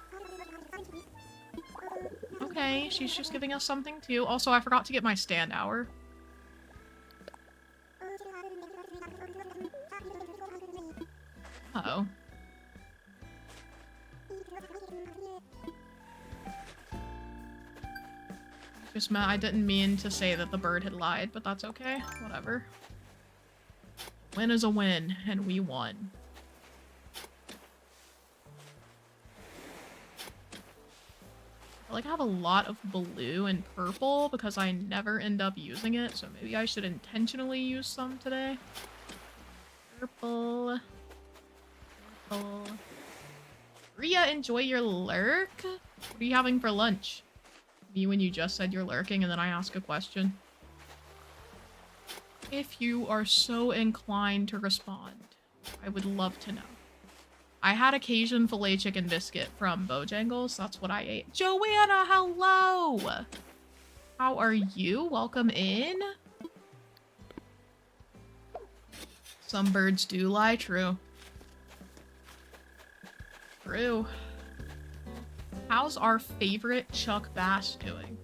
Okay, she's just giving us something too. Also, I forgot to get my stand hour. Uh-oh. Just I didn't mean to say that the bird had lied, but that's okay. Whatever. Win is a win, and we won. I like I have a lot of blue and purple because I never end up using it, so maybe I should intentionally use some today. Purple. Purple. Rhea, enjoy your lurk? What are you having for lunch? Me when you just said you're lurking and then I ask a question. If you are so inclined to respond, I would love to know. I had a Cajun filet chicken biscuit from Bojangles. That's what I ate. Joanna, hello! How are you? Welcome in. Some birds do lie. True. True. How's our favorite Chuck Bass doing?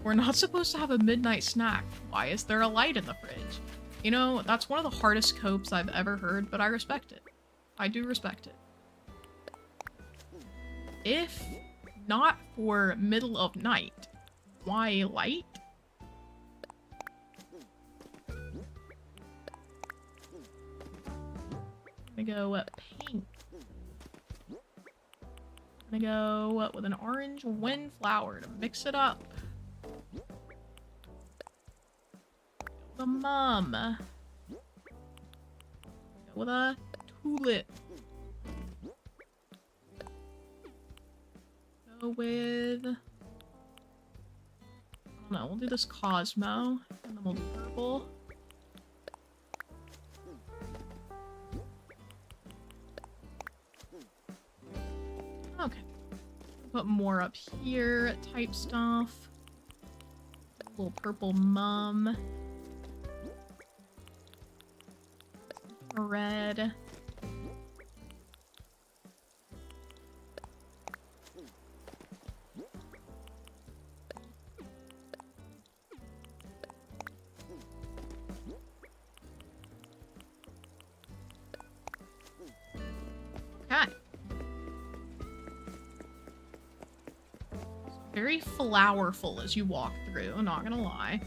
We're not supposed to have a midnight snack. Why is there a light in the fridge? You know, that's one of the hardest copes I've ever heard, but I respect it. I do respect it. If not for middle of night, why light? I'm gonna go pink. I'm gonna go with an orange windflower to mix it up. The mum. Go with a tulip. Go with... I don't know, we'll do this Cosmo, and then we'll do purple. Okay. Put more up here, type stuff. Little purple mum. Red. Okay. Very flowerful as you walk through, I'm not gonna lie.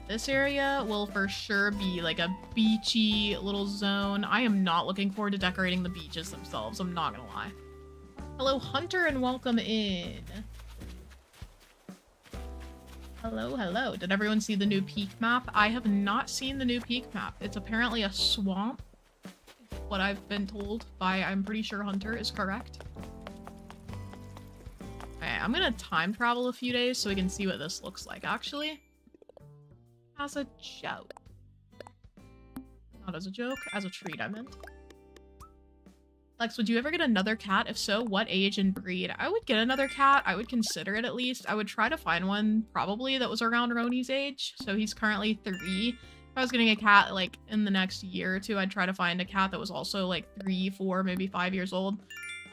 This area will for sure be like a beachy little zone. I am not looking forward to decorating the beaches themselves, I'm not gonna lie. Hello, Hunter, and welcome in. Hello, hello. Did everyone see the new peak map? I have not seen the new peak map. It's apparently a swamp. What I've been told by, I'm pretty sure Hunter is correct. Okay, I'm gonna time travel a few days so we can see what this looks like, actually. As a joke. Not as a joke, as a treat, I meant. Lex, would you ever get another cat? If so, what age and breed? I would get another cat. I would consider it at least. I would try to find one probably that was around Roni's age. So he's currently 3. If I was getting a cat like in the next year or two, I'd try to find a cat that was also like 3, 4, maybe 5 years old.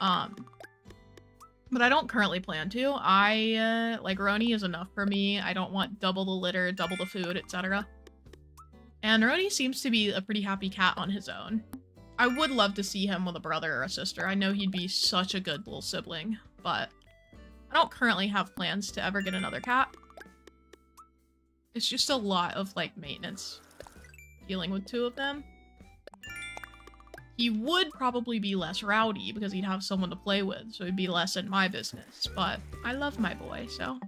But I don't currently plan to. Like Roni is enough for me. I don't want double the litter, double the food, etc. And Roni seems to be a pretty happy cat on his own. I would love to see him with a brother or a sister. I know he'd be such a good little sibling, but I don't currently have plans to ever get another cat. It's just a lot of, like, maintenance dealing with 2 of them. He would probably be less rowdy because he'd have someone to play with, so it'd be less in my business, but I love my boy, so.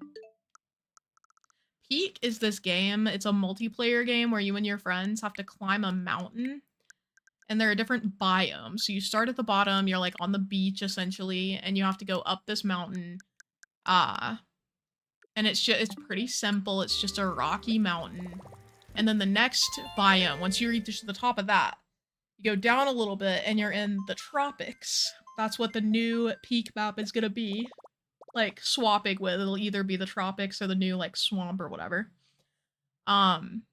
Peak is this game. It's a multiplayer game where you and your friends have to climb a mountain. And there are different biomes. So you start at the bottom, you're like on the beach essentially, and you have to go up this mountain. And it's pretty simple. It's just a rocky mountain. And then the next biome, once you reach the top of that, you go down a little bit and you're in the tropics. That's what the new peak map is gonna be. Like swapping with. It'll either be the tropics or the new like swamp or whatever. And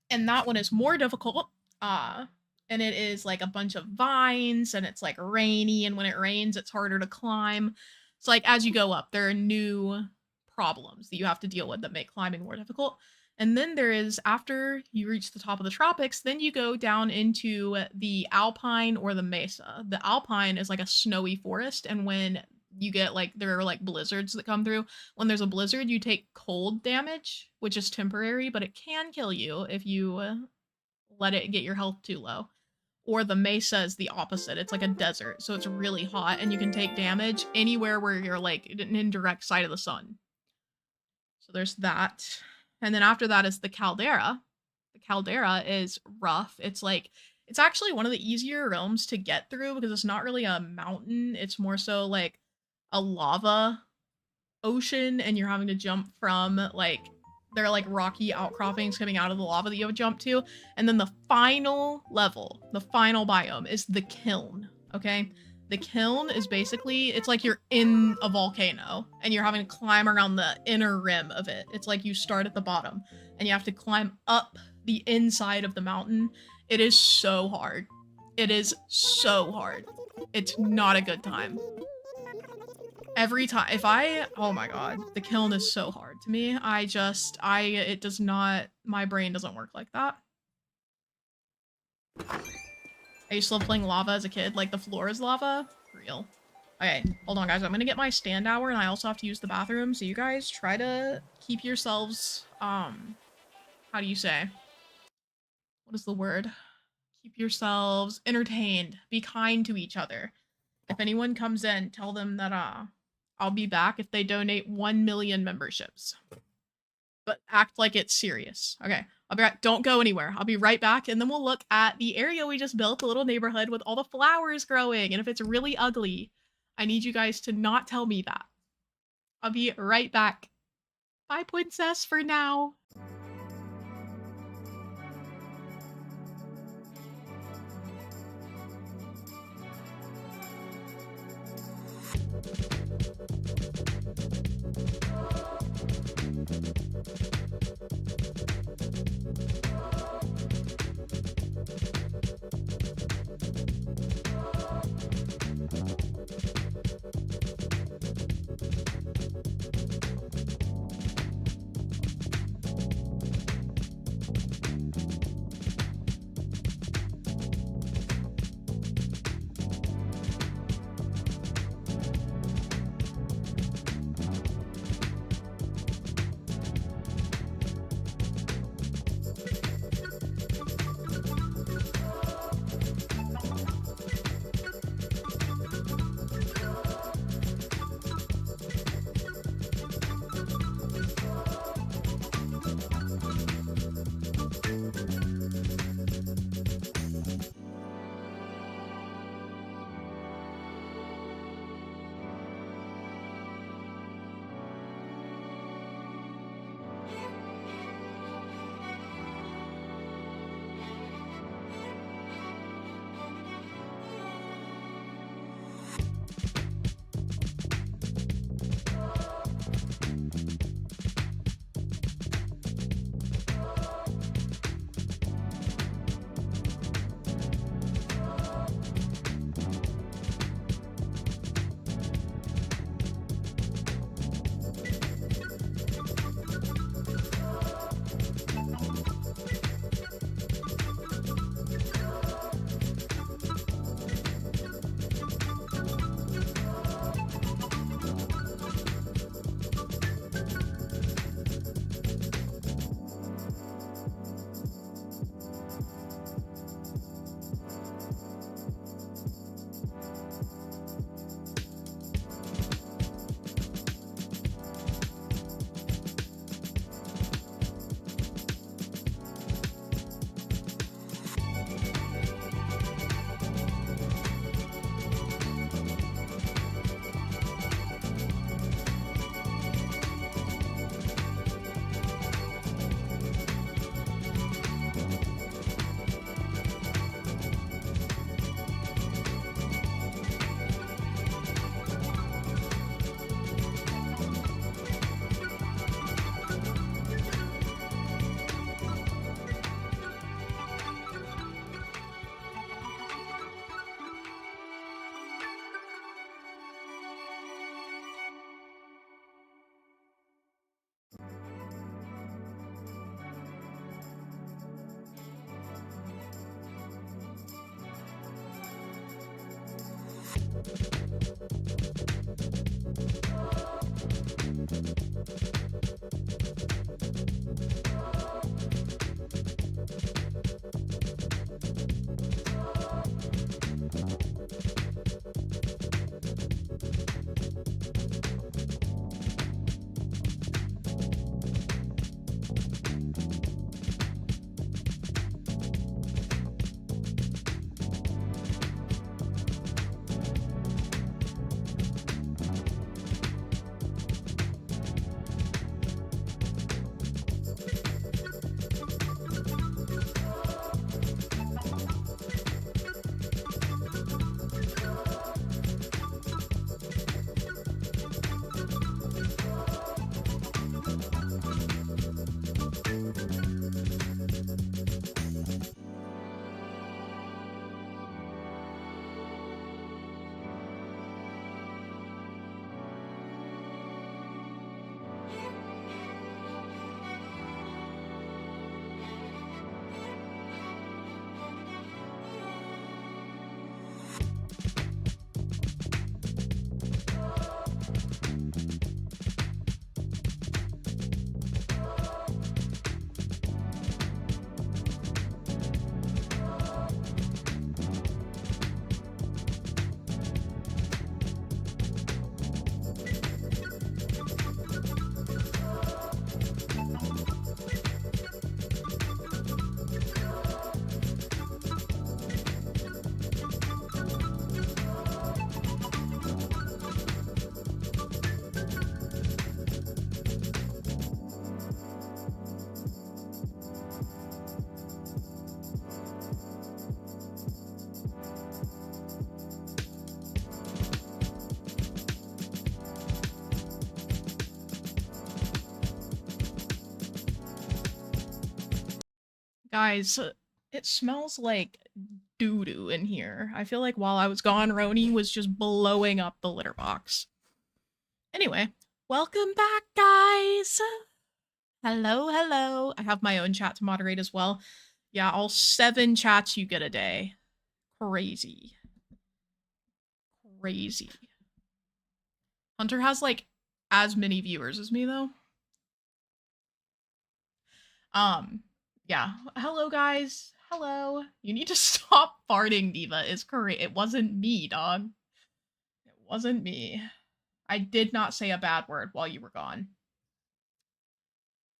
that one is more difficult. And it is like a bunch of vines and it's like rainy, and when it rains it's harder to climb. So like as you go up there are new problems that you have to deal with that make climbing more difficult. And then there is, after you reach the top of the tropics, then you go down into the alpine or the mesa. The alpine is like a snowy forest, and when you get like, there are like blizzards that come through. When there's a blizzard you take cold damage, which is temporary, but it can kill you if you let it get your health too low. Or the mesa is the opposite. It's like a desert, so it's really hot and you can take damage anywhere where you're like in indirect sight of the sun. So there's that. And then after that is the caldera. The caldera is rough. It's actually one of the easier realms to get through because it's not really a mountain. It's more so like a lava ocean, and you're having to jump from like, there are like rocky outcroppings coming out of the lava that you have to jump to. And then the final level, the final biome is the kiln, okay? The kiln is basically, it's like you're in a volcano and you're having to climb around the inner rim of it. It's like you start at the bottom and you have to climb up the inside of the mountain. It is so hard. It is so hard. It's not a good time. Every time, oh my god, the kiln is so hard to me. It does not, my brain doesn't work like that. I used to love playing lava as a kid, like the floor is lava. Real. Okay, hold on guys, I'm gonna get my stand hour and I also have to use the bathroom, so you guys try to keep yourselves, how do you say? What is the word? Keep yourselves entertained. Be kind to each other. If anyone comes in, tell them that, I'll be back if they donate 1 million memberships. But act like it's serious. Okay, I'll be right, don't go anywhere. I'll be right back, and then we'll look at the area we just built, the little neighborhood with all the flowers growing, and if it's really ugly, I need you guys to not tell me that. I'll be right back. Bye, princess, for now. Guys, it smells like doo-doo in here. I feel like while I was gone, Roni was just blowing up the litter box. Anyway, welcome back, guys! Hello, hello. I have my own chat to moderate as well. Yeah, all 7 chats you get a day. Crazy. Crazy. Hunter has, like, as many viewers as me, though. Yeah. Hello, guys. Hello. You need to stop farting, Diva. It's correct. It wasn't me, dog. It wasn't me. I did not say a bad word while you were gone.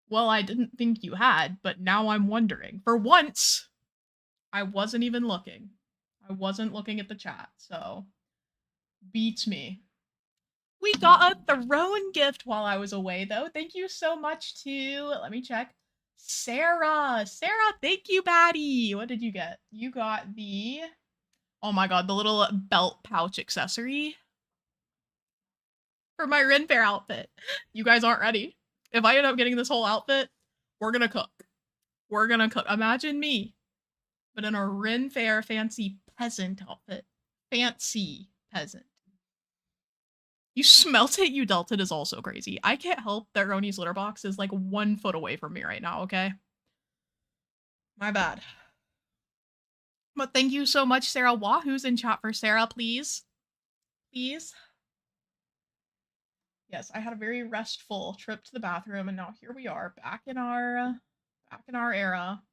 Well, I didn't think you had, but now I'm wondering. For once, I wasn't even looking. I wasn't looking at the chat, so beats me. We got a throne gift while I was away, though. Thank you so much to, let me check, Sarah. Sarah, thank you, baddie. What did you get? You got the, oh my god, the little belt pouch accessory for my Ren Fair outfit. You guys aren't ready. If I end up getting this whole outfit, we're gonna cook. We're gonna cook. Imagine me, but in a Ren Fair fancy peasant outfit. Fancy peasant. You smelt it, you dealt it is also crazy. I can't help that Roni's litter box is like 1 foot away from me right now, okay? My bad. But thank you so much, Sarah. Wahoo's in chat for Sarah, please. Please. Yes, I had a very restful trip to the bathroom, and now here we are, back in our era.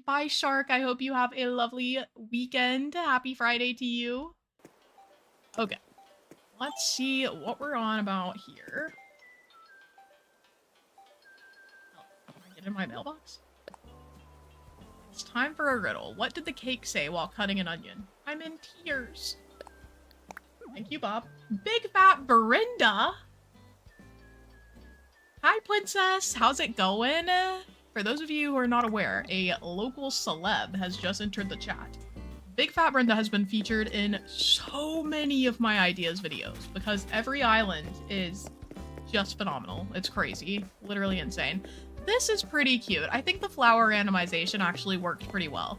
Bye, Shark. I hope you have a lovely weekend. Happy Friday to you. Okay. Let's see what we're on about here. Oh, can I get in my mailbox? It's time for a riddle. What did the cake say while cutting an onion? I'm in tears. Thank you, Bob. Big Fat Brenda. Hi, Princess. How's it going? For those of you who are not aware, a local celeb has just entered the chat. Big Fat Brenda has been featured in so many of my ideas videos because every island is just phenomenal. It's crazy. Literally insane. This is pretty cute. I think the flower randomization actually worked pretty well.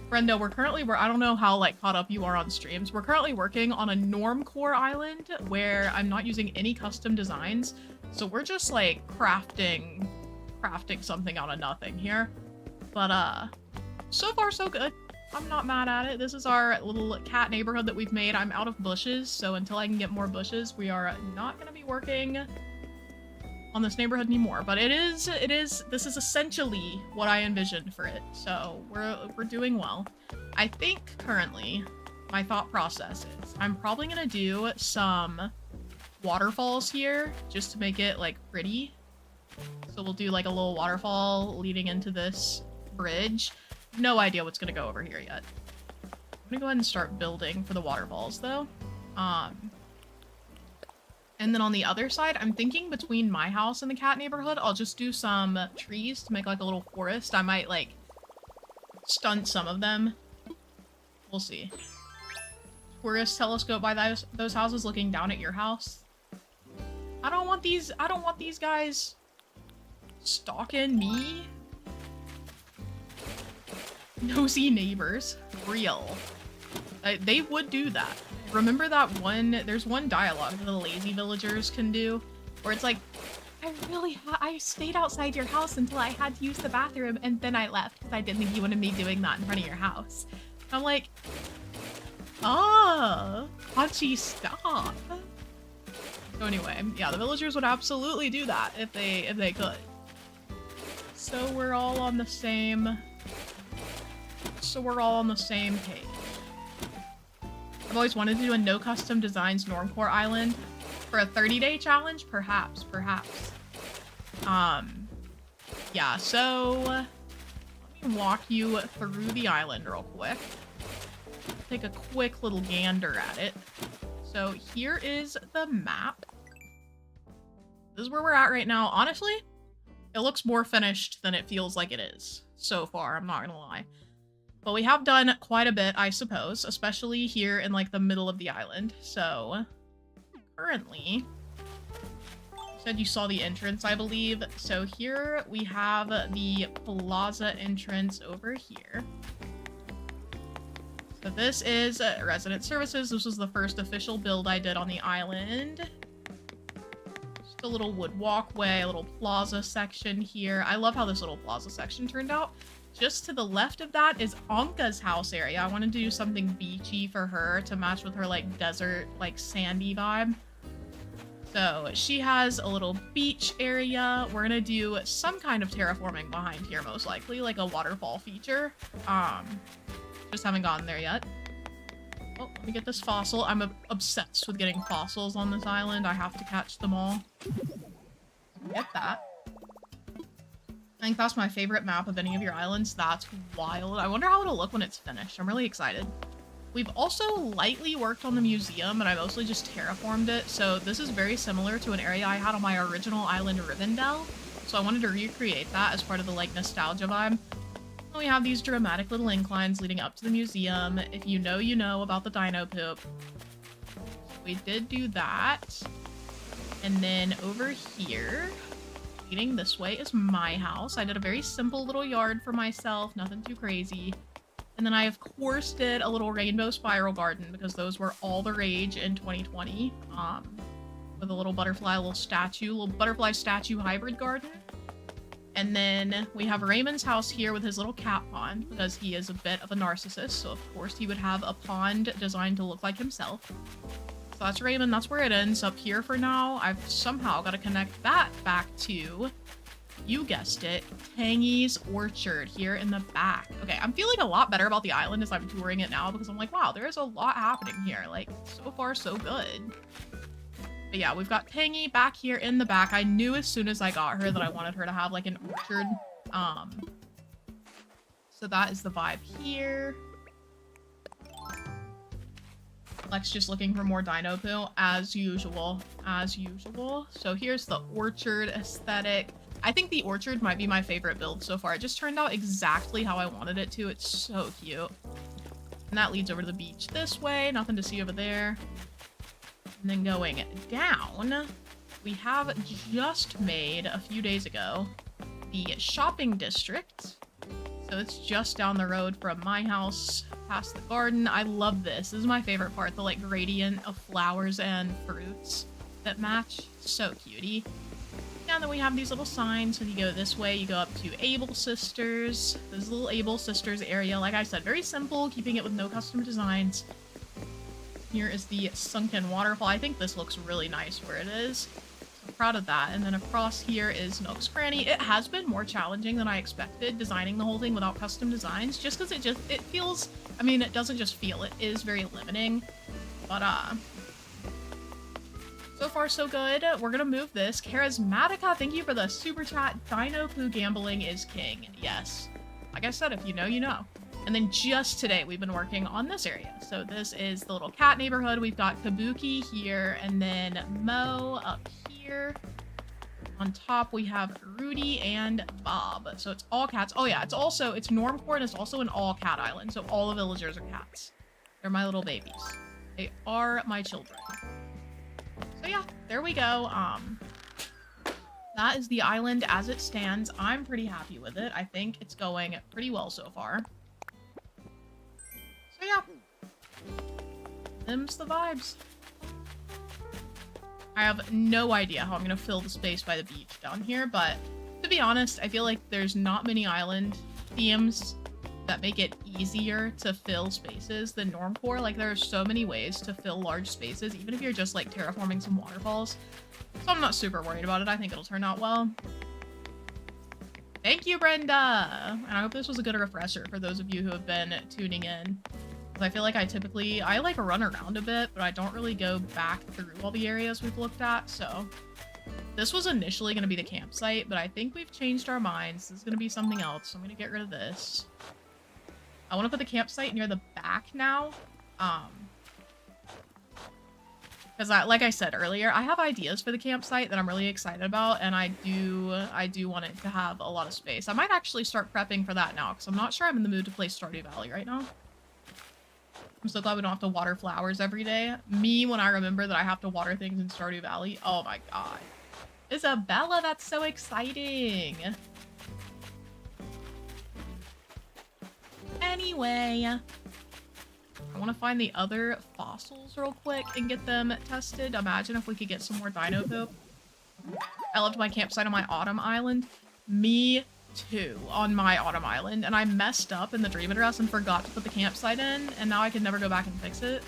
Brenda, I don't know how like caught up you are on streams. We're currently working on a normcore island where I'm not using any custom designs. So we're just like crafting something out of nothing here. But so far so good. I'm not mad at it. This is our little cat neighborhood that we've made. I'm out of bushes, so until I can get more bushes, we are not going to be working on this neighborhood anymore. But this is essentially what I envisioned for it. So we're doing well. I think currently my thought process is I'm probably going to do some waterfalls here just to make it like pretty. So we'll do like a little waterfall leading into this bridge. No idea what's gonna go over here yet. I'm gonna go ahead and start building for the waterfalls though. And then on the other side, I'm thinking between my house and the cat neighborhood, I'll just do some trees to make like a little forest. I might like stunt some of them. We'll see. Tourist telescope by those houses looking down at your house. I don't want these guys stalking me. Nosy neighbors. Real. They would do that. Remember that one, there's one dialogue that the lazy villagers can do, where it's like, I stayed outside your house until I had to use the bathroom, and then I left because I didn't think you wanted me doing that in front of your house. I'm like, Hachi, stop. So anyway, yeah, the villagers would absolutely do that if they could. So we're all on the same page. I've always wanted to do a no custom designs normcore island for a 30-day challenge, perhaps. Yeah, so let me walk you through the island real quick. Take a quick little gander at it. So here is the map. This is where we're at right now. Honestly, it looks more finished than it feels like it is so far, I'm not gonna lie. But we have done quite a bit, I suppose, especially here in like the middle of the island. So currently, you said you saw the entrance, I believe. So here we have the plaza entrance over here. So this is resident services. This was the first official build I did on the island. Just a little wood walkway, a little plaza section here. I love how this little plaza section turned out. Just to the left of that is Anka's house area. I wanted to do something beachy for her to match with her like desert, like sandy vibe. So she has a little beach area. We're gonna do some kind of terraforming behind here, most likely, like a waterfall feature. Just haven't gotten there yet. Oh, let me get this fossil. I'm obsessed with getting fossils on this island. I have to catch them all. Get that. I think that's my favorite map of any of your islands. That's wild. I wonder how it'll look when it's finished. I'm really excited. We've also lightly worked on the museum, and I mostly just terraformed it. So this is very similar to an area I had on my original island, Rivendell. So I wanted to recreate that as part of the like nostalgia vibe. We have these dramatic little inclines leading up to the museum. If you know, you know about the dino poop. We did do that. And then over here, leading this way is my house. I did a very simple little yard for myself, nothing too crazy. And then I, of course, did a little rainbow spiral garden because those were all the rage in 2020. With a little butterfly, little butterfly statue hybrid garden. And then we have Raymond's house here with his little cat pond because he is a bit of a narcissist. So of course he would have a pond designed to look like himself. So that's Raymond. That's where it ends up here for now. I've somehow got to connect that back to, you guessed it, Tangy's Orchard here in the back. Okay, I'm feeling a lot better about the island as I'm touring it now because I'm like, wow, there's a lot happening here. Like, so far, so good. But yeah, we've got Tangy back here in the back. I knew as soon as I got her that I wanted her to have like an orchard. So that is the vibe here. Lex just looking for more dino poo, as usual. So here's the orchard aesthetic. I think the orchard might be my favorite build so far. It just turned out exactly how I wanted it to. It's so cute. And that leads over to the beach this way. Nothing to see over there. And then going down, we have just made, a few days ago, the shopping district. So it's just down the road from my house, past the garden. I love this. This is my favorite part, the like gradient of flowers and fruits that match. So cutie. And then we have these little signs. So you go this way, you go up to Able Sisters. This little Able Sisters area. Like I said, very simple, keeping it with no custom designs. Here is the sunken waterfall. I think this looks really nice where it is. I'm proud of that. And then across here is Nook's Cranny. It has been more challenging than I expected designing the whole thing without custom designs, just because it feels, I mean, it doesn't just feel, it is very limiting. But so far so good. We're gonna move this. Charismatica, thank you for the super chat. Dino Poo gambling is king. Yes. Like I said, if you know, you know. And then just today, we've been working on this area. So this is the little cat neighborhood. We've got Kabuki here, and then Mo up here. On top, we have Rudy and Bob. So it's all cats. Oh yeah, it's Normcore, and it's also an all cat island. So all the villagers are cats. They're my little babies. They are my children. So yeah, there we go. That is the island as it stands. I'm pretty happy with it. I think it's going pretty well so far. So yeah, them's the vibes. I have no idea how I'm gonna fill the space by the beach down here, but to be honest, I feel like there's not many island themes that make it easier to fill spaces than Normcore. Like, there are so many ways to fill large spaces, even if you're just like terraforming some waterfalls. So I'm not super worried about it. I think it'll turn out well. Thank you, Brenda! And I hope this was a good refresher for those of you who have been tuning in. I feel like I like run around a bit, but I don't really go back through all the areas we've looked at, so. This was initially going to be the campsite, but I think we've changed our minds. This is going to be something else, so I'm going to get rid of this. I want to put the campsite near the back now. Because like I said earlier, I have ideas for the campsite that I'm really excited about, and I do want it to have a lot of space. I might actually start prepping for that now, because I'm not sure I'm in the mood to play Stardew Valley right now. I'm so glad we don't have to water flowers every day. Me, when I remember that I have to water things in Stardew Valley. Oh my god. Isabella, that's so exciting. Anyway, I want to find the other fossils real quick and get them tested. Imagine if we could get some more dino poop. I loved my campsite on my autumn island. Me too, on my autumn island, and I messed up in the dream address and forgot to put the campsite in, and now I can never go back and fix it.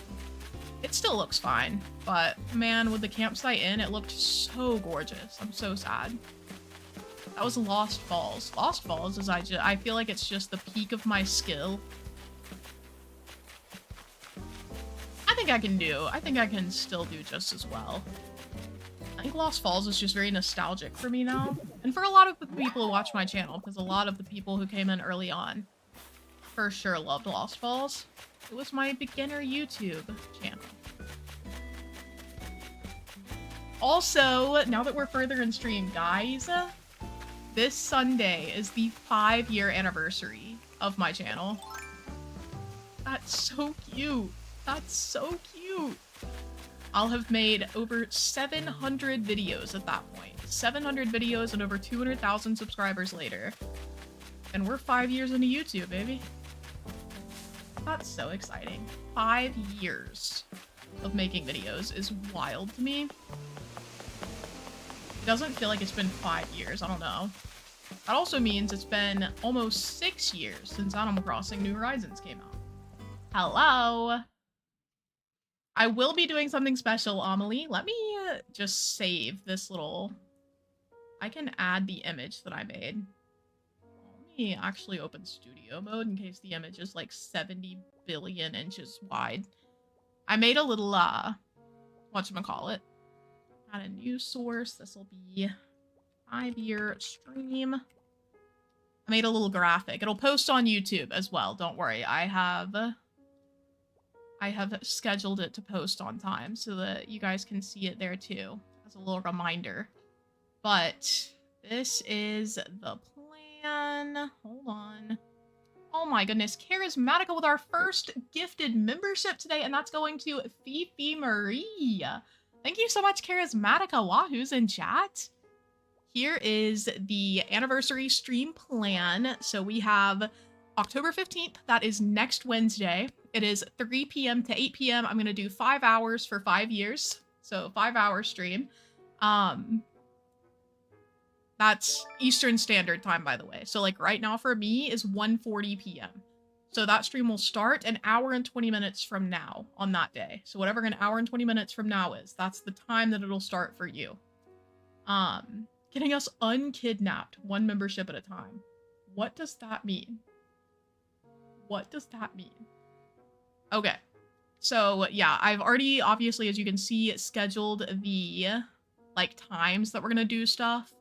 It still looks fine, but man, with the campsite in, it looked so gorgeous. I'm so sad. That was Lost Falls. Lost Falls is I feel like it's just the peak of my skill. I think I can still do just as well. I think Lost Falls is just very nostalgic for me now. And for a lot of the people who watch my channel, because a lot of the people who came in early on for sure loved Lost Falls. It was my beginner YouTube channel. Also, now that we're further in stream, guys, this Sunday is the 5-year anniversary of my channel. That's so cute. That's so cute. I'll have made over 700 videos at that point. 700 videos and over 200,000 subscribers later. And we're 5 years into YouTube, baby. That's so exciting. 5 years of making videos is wild to me. It doesn't feel like it's been 5 years, I don't know. That also means it's been almost 6 years since Animal Crossing New Horizons came out. Hello! I will be doing something special, Amelie. Let me just save this little... I can add the image that I made. Let me actually open studio mode in case the image is like 70 billion inches wide. I made a little, whatchamacallit. Add a new source. This will be 5-year stream. I made a little graphic. It'll post on YouTube as well. Don't worry. I have scheduled it to post on time so that you guys can see it there too, as a little reminder. But this is the plan. Hold on. Oh my goodness, Charismatica with our first gifted membership today, and that's going to Fifi Marie. Thank you so much, Charismatica. Wahoo's in chat. Here is the anniversary stream plan. So we have October 15th. That is next Wednesday. It is 3 p.m. to 8 p.m. I'm going to do 5 hours for 5 years. So 5-hour stream. That's Eastern Standard Time, by the way. So like right now for me is 1:40 p.m. So that stream will start an hour and 20 minutes from now on that day. So whatever an hour and 20 minutes from now is, that's the time that it'll start for you. Getting us unkidnapped, one membership at a time. What does that mean? What does that mean? Okay. So yeah, I've already, obviously, as you can see, scheduled the like times that we're gonna do stuff.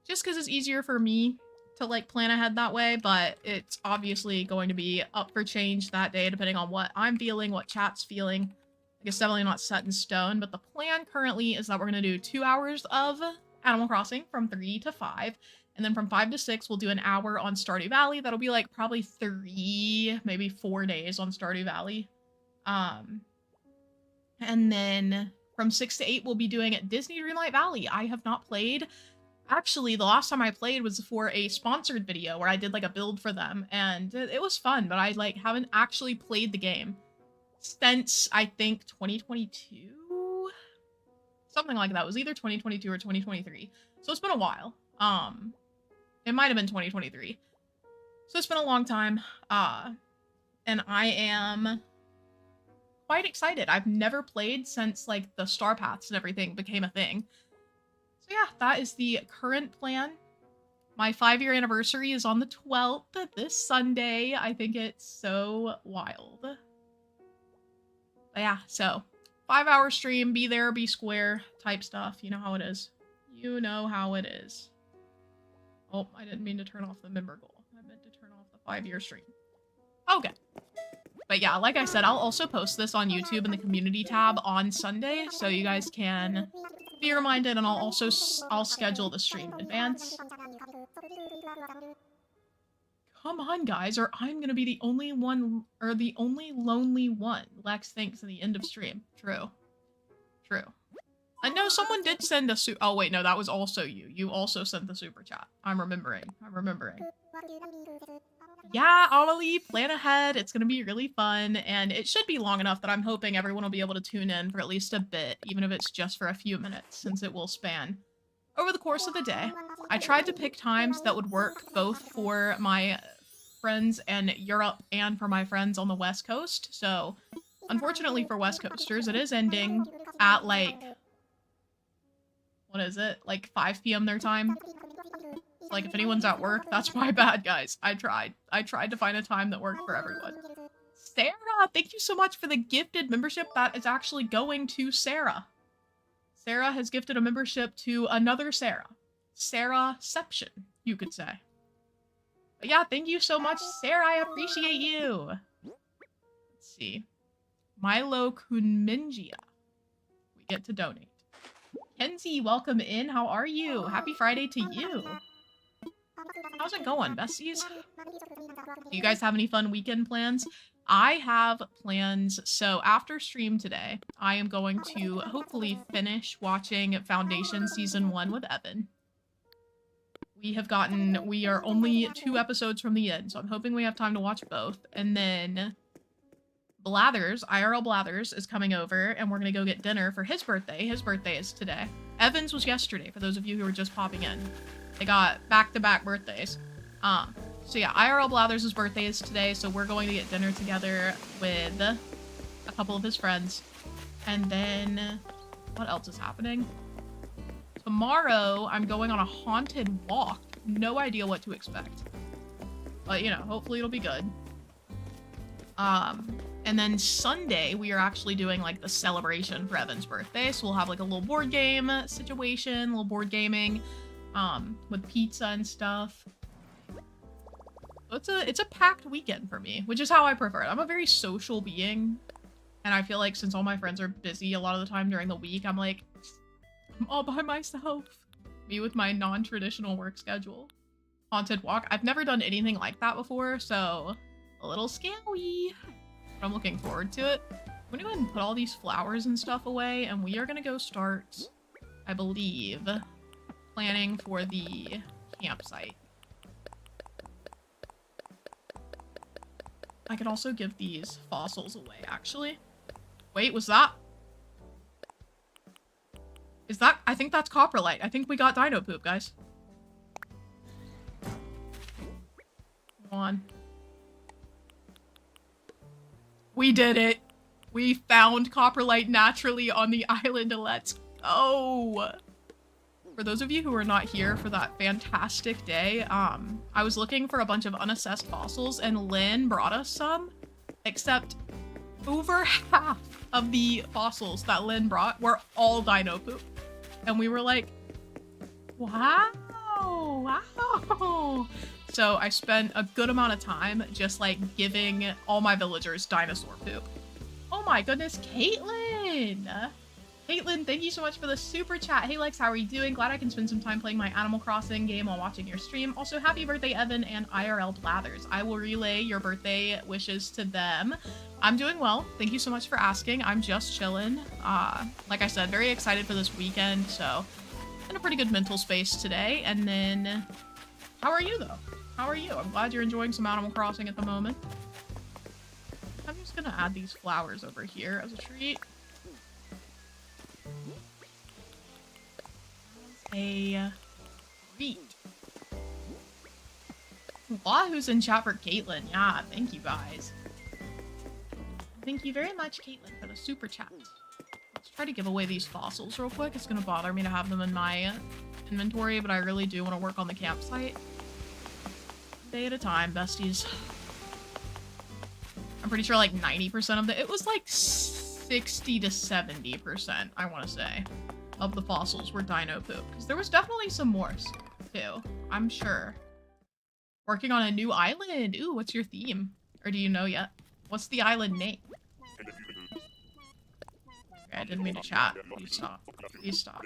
Just because it's easier for me to like plan ahead that way, but it's obviously going to be up for change that day depending on what I'm feeling, what chat's feeling. Like, it's definitely not set in stone, but the plan currently is that we're gonna do 2 hours of Animal Crossing from 3 to 5, and then from 5 to 6 we'll do an hour on Stardew Valley. That'll be like probably 3, maybe 4 days on Stardew Valley. And then from 6 to 8 we'll be doing Disney Dreamlight Valley. I have not played. Actually, the last time I played was for a sponsored video where I did like a build for them, and it was fun, but I like haven't actually played the game since I think 2022, something like that. It was either 2022 or 2023, so it's been a while. It might have been 2023, so it's been a long time. And I am quite excited. I've never played since like the Star Paths and everything became a thing. So yeah, that is the current plan. My 5-year anniversary is on the 12th, this Sunday. I think it's so wild. But yeah, so 5-hour stream, be there, be square type stuff. You know how it is. You know how it is. Oh, I didn't mean to turn off the member goal. I meant to turn off the 5-year stream. Okay. But yeah, like I said, I'll also post this on YouTube in the community tab on Sunday, so you guys can be reminded, and I'll schedule the stream in advance. Come on, guys, or I'm gonna be the only one, or the only lonely one. Lex thinks in the end of stream. True. True. I know someone did send a oh wait, no, that was also you. You also sent the super chat. I'm remembering. Yeah, Amelie, plan ahead. It's gonna be really fun, and it should be long enough that I'm hoping everyone will be able to tune in for at least a bit, even if it's just for a few minutes, since it will span over the course of the day. I tried to pick times that would work both for my friends in Europe and for my friends on the West Coast, so unfortunately for West Coasters, it is ending at like, what is it? Like 5 p.m. their time? So, like, if anyone's at work, that's my bad, guys. I tried to find a time that worked for everyone. Sarah, thank you so much for the gifted membership. That is actually going to Sarah. Sarah has gifted a membership to another Sarah. Sarahception, you could say. But yeah, thank you so much, Sarah. I appreciate you. Let's see. Milo Kunmingia. We get to donate. Kenzie, welcome in. How are you? Happy Friday to you. How's it going, besties? Do you guys have any fun weekend plans? I have plans. So after stream today, I am going to hopefully finish watching Foundation Season 1 with Evan. We are only 2 episodes from the end, so I'm hoping we have time to watch both. And then Blathers, IRL Blathers, is coming over, and we're gonna go get dinner for his birthday. His birthday is today. Evan's was yesterday, for those of you who are just popping in. They got back-to-back birthdays. So yeah, IRL Blathers' birthday is today, so we're going to get dinner together with a couple of his friends. And then, what else is happening? Tomorrow, I'm going on a haunted walk. No idea what to expect. But, you know, hopefully it'll be good. And then Sunday, we are actually doing, like, the celebration for Evan's birthday. So we'll have, like, a little board game situation, a little board gaming, with pizza and stuff. So it's a packed weekend for me, which is how I prefer it. I'm a very social being, and I feel like since all my friends are busy a lot of the time during the week, I'm like, I'm all by myself. Me with my non-traditional work schedule. Haunted walk. I've never done anything like that before, so a little scary. But I'm looking forward to it. I'm gonna go ahead and put all these flowers and stuff away, and we are gonna go start, I believe, planning for the campsite. I could also give these fossils away, actually. Wait, was that? Is that? I think that's coprolite. I think we got dino poop, guys. Come on. We did it. We found coprolite naturally on the island. Let's go. For those of you who were not here for that fantastic day, I was looking for a bunch of unassessed fossils and Lynn brought us some, except over half of the fossils that Lynn brought were all dino poop. And we were like, wow, wow. So I spent a good amount of time just like giving all my villagers dinosaur poop. Oh my goodness, Caitlin! Caitlin, thank you so much for the super chat. Hey Lex, how are you doing? Glad I can spend some time playing my Animal Crossing game while watching your stream. Also, happy birthday, Evan and IRL Blathers. I will relay your birthday wishes to them. I'm doing well. Thank you so much for asking. I'm just chilling. Like I said, very excited for this weekend, so in a pretty good mental space today. And then, how are you though? How are you? I'm glad you're enjoying some Animal Crossing at the moment. I'm just gonna add these flowers over here as a treat. A treat. Wahoo's in chat for Caitlin. Yeah, thank you guys. Thank you very much, Caitlin, for the super chat. Let's try to give away these fossils real quick. It's gonna bother me to have them in my inventory, but I really do want to work on the campsite. Day at a time, besties. I'm pretty sure like 90% of the- it was like 60 to 70%, I want to say, of the fossils were dino poop. Because there was definitely some more, too. I'm sure. Working on a new island. Ooh, what's your theme? Or do you know yet? What's the island name? Okay, I didn't mean to chat. Please stop. Please stop.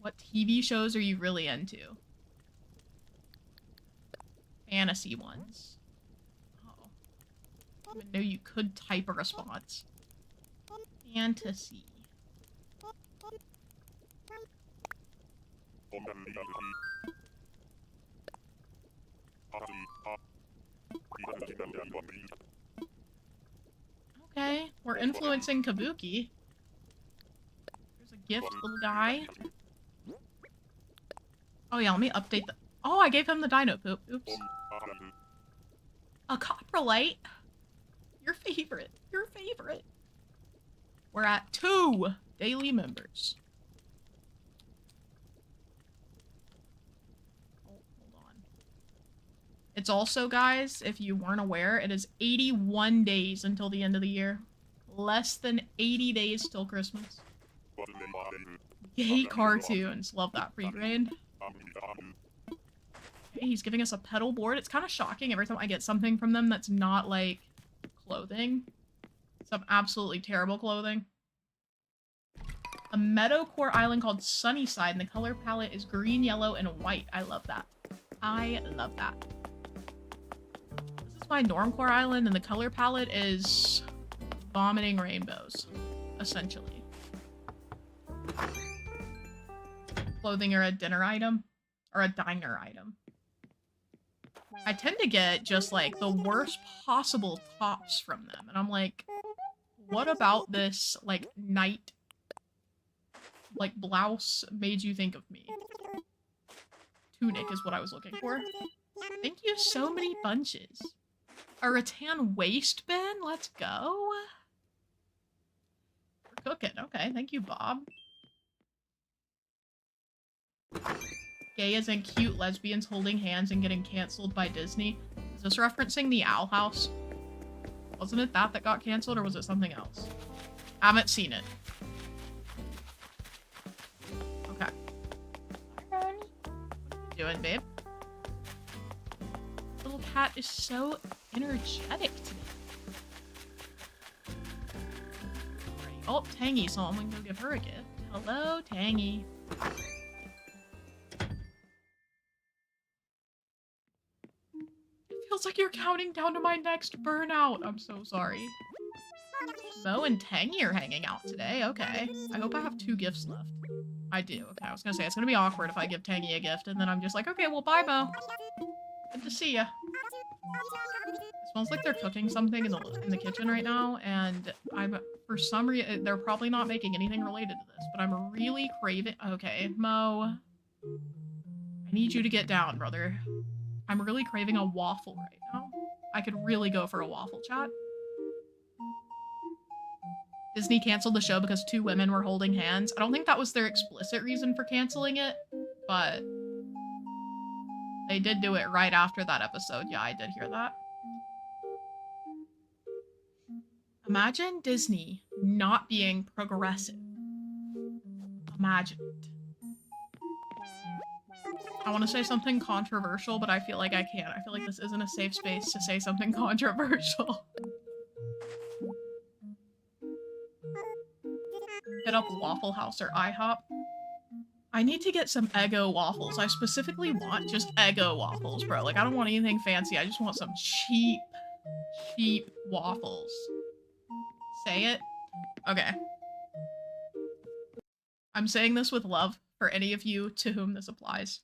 What TV shows are you really into? Fantasy ones. Oh. I didn't know you could type a response. Fantasy. Okay, we're influencing Kabuki. There's a gift, little guy. Oh yeah, let me update the- oh, I gave him the dino poop. Oops. A coprolite? Your favorite. Your favorite. We're at 2 daily members. Oh, hold on. It's also, guys, if you weren't aware, it is 81 days until the end of the year. Less than 80 days till Christmas. Gay cartoons. Love that pre-grade. Okay, he's giving us a pedal board. It's kind of shocking every time I get something from them that's not, like, clothing. Some absolutely terrible clothing. A meadow core island called Sunnyside, and the color palette is green, yellow, and white. I love that. I love that. This is my normcore island, and the color palette is vomiting rainbows, essentially. Clothing or a dinner item, or a diner item. I tend to get just like the worst possible tops from them, and I'm like, what about this like night like blouse made you think of me? Tunic is what I was looking for. Thank you, so many bunches. A rattan waistband? Let's go. We're cooking. Okay, thank you, Bob. Gay as in cute lesbians holding hands and getting cancelled by Disney. Is this referencing the Owl House? Wasn't it that got cancelled, or was it something else? I haven't seen it. Okay. What are you doing, babe? Little cat is so energetic today. Oh, Tangy, so I'm gonna go give her a gift. Hello, Tangy. Feels like you're counting down to my next burnout. I'm so sorry. Bo and Tangy are hanging out today. Okay. I hope I have 2 gifts left. I do. Okay, I was gonna say, it's gonna be awkward if I give Tangy a gift, and then I'm just like, okay, well, bye, Bo. Good to see ya. It smells like they're cooking something in the kitchen right now, and I'm For some reason, they're probably not making anything related to this, but I'm really craving... Okay, Mo. I need you to get down, brother. I'm really craving a waffle right now. I could really go for a waffle, chat. Disney canceled the show because 2 women were holding hands. I don't think that was their explicit reason for canceling it, but they did do it right after that episode. Yeah, I did hear that. Imagine Disney not being progressive. Imagine it. I want to say something controversial, but I feel like I can't. I feel like this isn't a safe space to say something controversial. Hit up Waffle House or IHOP. I need to get some Eggo waffles. I specifically want just Eggo waffles, bro. Like, I don't want anything fancy. I just want some cheap waffles. Say it? Okay. I'm saying this with love for any of you to whom this applies.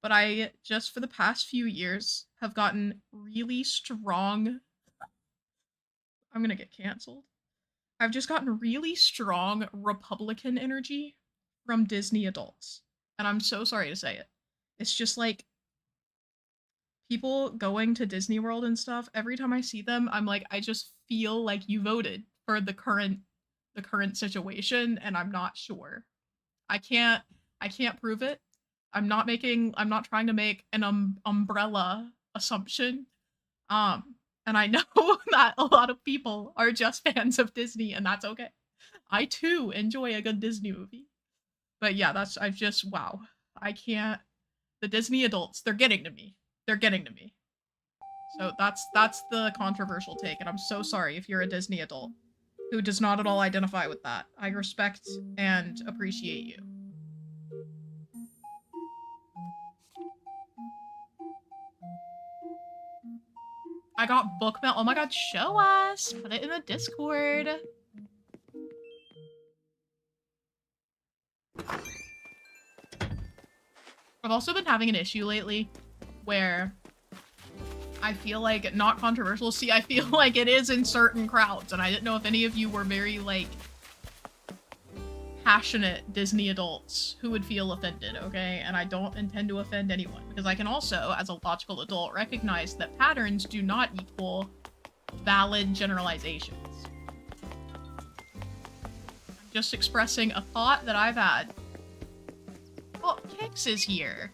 But I, just for the past few years, have gotten really strong... I'm gonna get canceled. I've just gotten really strong Republican energy from Disney adults. And I'm so sorry to say it. It's just like, people going to Disney World and stuff, every time I see them, I'm like, I just feel like you voted for the current situation, and I'm not sure. I can't prove it. I'm not trying to make an umbrella assumption. And I know that a lot of people are just fans of Disney, and that's okay. I too enjoy a good Disney movie. But yeah, wow. I can't, the Disney adults, they're getting to me. They're getting to me. So that's the controversial take, and I'm so sorry if you're a Disney adult who does not at all identify with that. I respect and appreciate you. I got book mail. Oh my god, show us! Put it in the Discord. I've also been having an issue lately where I feel like, not controversial, see, I feel like it is in certain crowds, and I didn't know if any of you were very, like, passionate Disney adults who would feel offended, okay? And I don't intend to offend anyone, because I can also, as a logical adult, recognize that patterns do not equal valid generalizations. I'm just expressing a thought that I've had. Oh, Kix is here.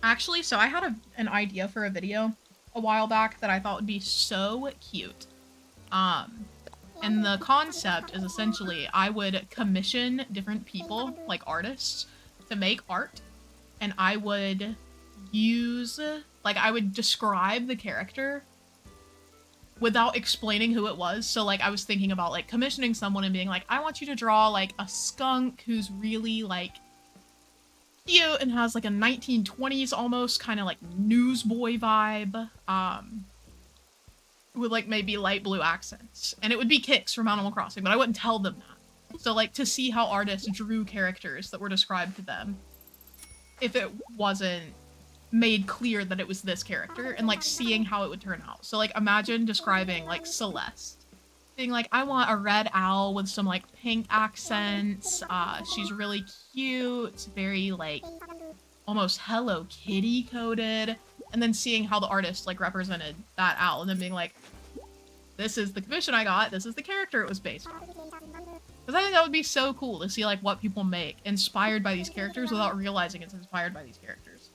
Actually, so I had an idea for a video a while back that I thought would be so cute. And the concept is essentially I would commission different people, like artists, to make art, and I would use, like, I would describe the character without explaining who it was. So, like, I was thinking about, like, commissioning someone and being like, I want you to draw, like, a skunk who's really, like, cute and has, like, a 1920s almost kind of, like, newsboy vibe, with, like, maybe light blue accents. And it would be Kix from Animal Crossing, but I wouldn't tell them that. So, like, to see how artists drew characters that were described to them, if it wasn't made clear that it was this character, and, like, seeing how it would turn out. So, like, imagine describing, like, Celeste. Being like, I want a red owl with some, like, pink accents, she's really cute, very, like, almost Hello Kitty coded, and then seeing how the artist, like, represented that owl, and then being like, this is the commission I got, this is the character it was based on. Because I think that would be so cool to see, like, what people make inspired by these characters without realizing it's inspired by these characters.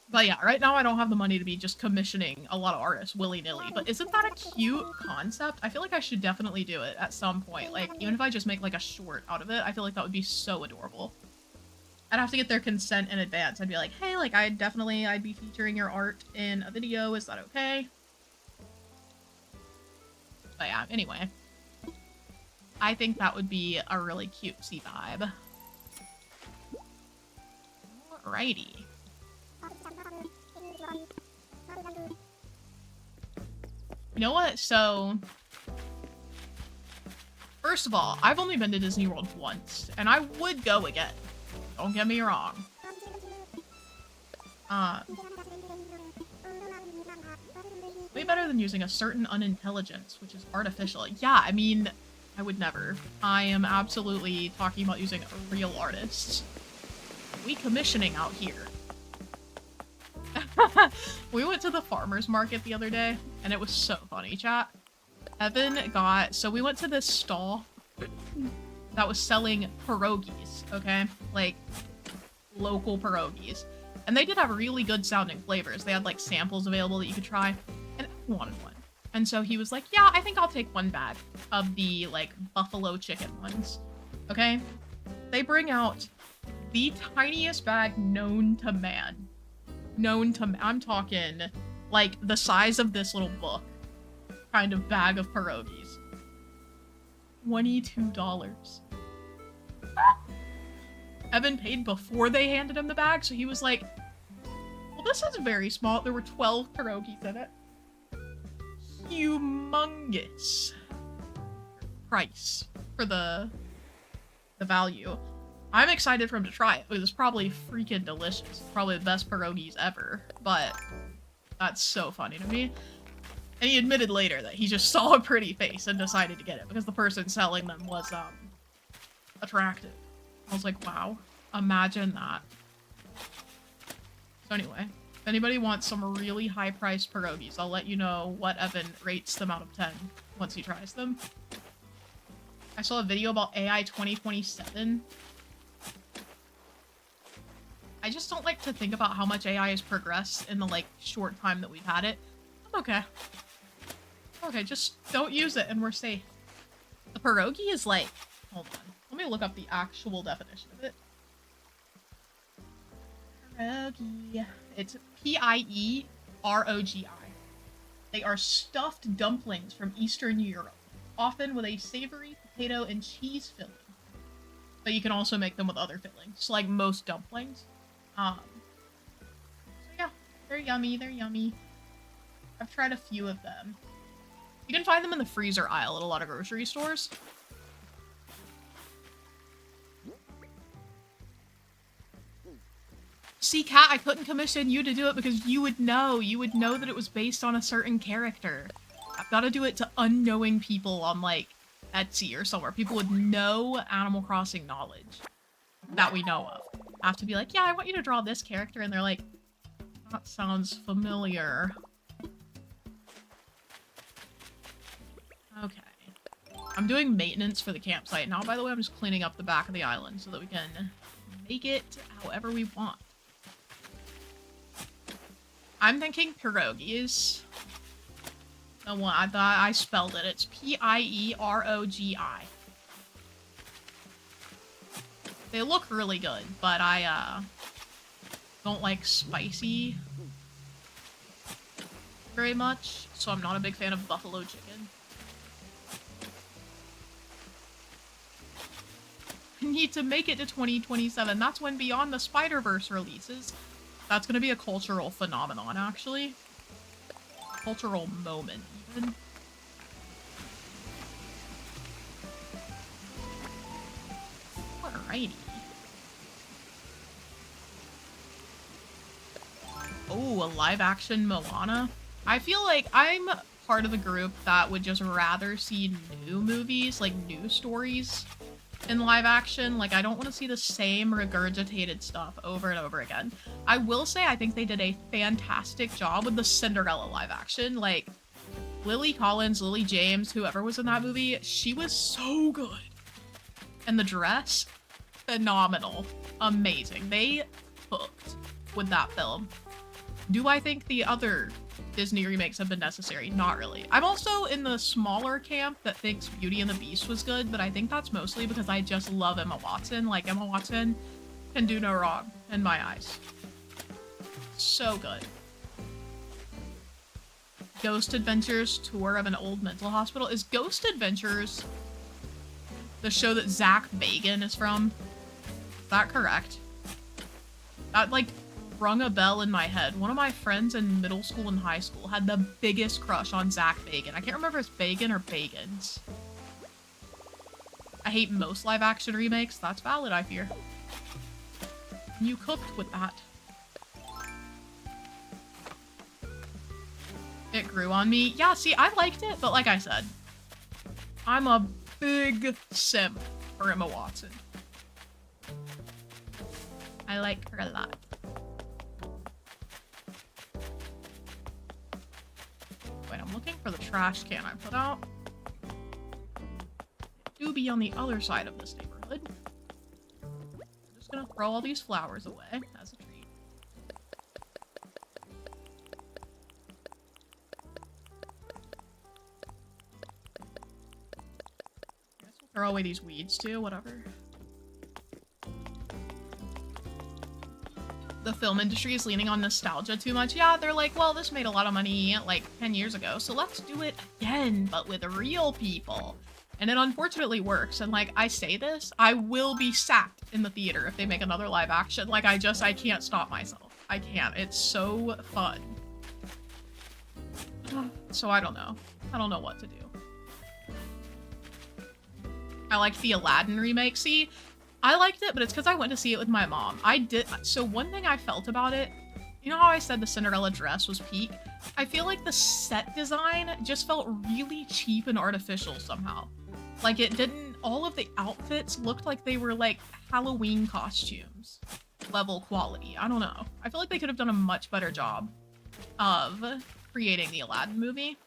But yeah, right now I don't have the money to be just commissioning a lot of artists willy-nilly, but isn't that a cute concept? I feel like I should definitely do it at some point. Like, even if I just make, like, a short out of it, I feel like that would be so adorable. I'd have to get their consent in advance. I'd be like, hey, like, I'd be featuring your art in a video, is that okay? But yeah, anyway. I think that would be a really cutesy vibe. Alrighty. You know what? So, first of all, I've only been to Disney World once, and I would go again. Don't get me wrong. better than using a certain unintelligence, which is artificial. Yeah, I mean, I would never. I am absolutely talking about using a real artist. We commissioning out here. We went to the farmer's market the other day, and it was so funny, chat. Evan got... So we went to this stall that was selling pierogies, okay? Like, local pierogies. And they did have really good sounding flavors. They had, like, samples available that you could try, and I wanted one. And so he was like, yeah, I think I'll take one bag of the, like, buffalo chicken ones, okay? They bring out the tiniest bag known to man. I'm talking, like, the size of this little book kind of bag of pierogies. $22. Evan paid before they handed him the bag, so he was like, well, this is very small. There were 12 pierogies in it. Humongous price for the value. I'm excited for him to try it. It was probably freaking delicious. Probably the best pierogies ever, but that's so funny to me. And he admitted later that he just saw a pretty face and decided to get it because the person selling them was, attractive. I was like, wow, imagine that. So anyway, if anybody wants some really high-priced pierogies, I'll let you know what Evan rates them out of 10 once he tries them. I saw a video about AI 2027. I just don't like to think about how much AI has progressed in the, like, short time that we've had it. I'm okay. Okay, just don't use it and we're safe. The pierogi is like... Hold on. Let me look up the actual definition of it. Pierogi. It's P-I-E-R-O-G-I. They are stuffed dumplings from Eastern Europe, often with a savory potato and cheese filling. But you can also make them with other fillings, like most dumplings. So yeah, they're yummy, they're yummy. I've tried a few of them. You can find them in the freezer aisle at a lot of grocery stores. See, Kat, I couldn't commission you to do it because you would know. You would know that it was based on a certain character. I've got to do it to unknowing people on, like, Etsy or somewhere. People with no Animal Crossing knowledge that we know of. I have to be like, yeah, I want you to draw this character. And they're like, that sounds familiar. Okay. I'm doing maintenance for the campsite now. By the way, I'm just cleaning up the back of the island so that we can make it however we want. I'm thinking pierogies. The one I thought I spelled it. It's P-I-E-R-O-G-I. They look really good, but I don't like spicy very much, so I'm not a big fan of buffalo chicken. I need to make it to 2027. That's when Beyond the Spider-Verse releases. That's gonna be a cultural phenomenon, actually. Cultural moment, even. Alrighty. Oh, a live-action Moana? I feel like I'm part of the group that would just rather see new movies, like new stories, in live action. Like, I don't want to see the same regurgitated stuff over and over again. I will say I think they did a fantastic job with the Cinderella live action. Like, Lily Collins, Lily James, whoever was in that movie, she was so good. And the dress, phenomenal. Amazing. They hooked with that film. Do I think the other Disney remakes have been necessary? Not really. I'm also in the smaller camp that thinks Beauty and the Beast was good, but I think that's mostly because I just love Emma Watson. Like, Emma Watson can do no wrong in my eyes. So good. Ghost Adventures Tour of an Old Mental Hospital. Is Ghost Adventures the show that Zach Bagans is from? Is that correct? That, like, rung a bell in my head. One of my friends in middle school and high school had the biggest crush on Zach Bagans. I can't remember if it's Bagan or Bagans. I hate most live action remakes. That's valid, I fear. You cooked with that. It grew on me. Yeah, see, I liked it, but like I said, I'm a big simp for Emma Watson. I like her a lot. Wait, I'm looking for the trash can I put out. It do be on the other side of this neighborhood. I'm just gonna throw all these flowers away as a treat. Throw away these weeds too, whatever. The film industry is leaning on nostalgia too much. Yeah, they're like, well, this made a lot of money like 10 years ago, so let's do it again, but with real people. And it unfortunately works. And like, I say this, I will be sacked in the theater if they make another live action. Like, I can't stop myself. I can't. It's so fun. So I don't know. I don't know what to do. I liked the Aladdin remake. See, I liked it, but it's because I went to see it with my mom. So one thing I felt about it, you know how I said the Cinderella dress was peak? I feel like the set design just felt really cheap and artificial somehow. Like it didn't, all of the outfits looked like they were like Halloween costumes level quality. I don't know. I feel like they could have done a much better job of creating the Aladdin movie.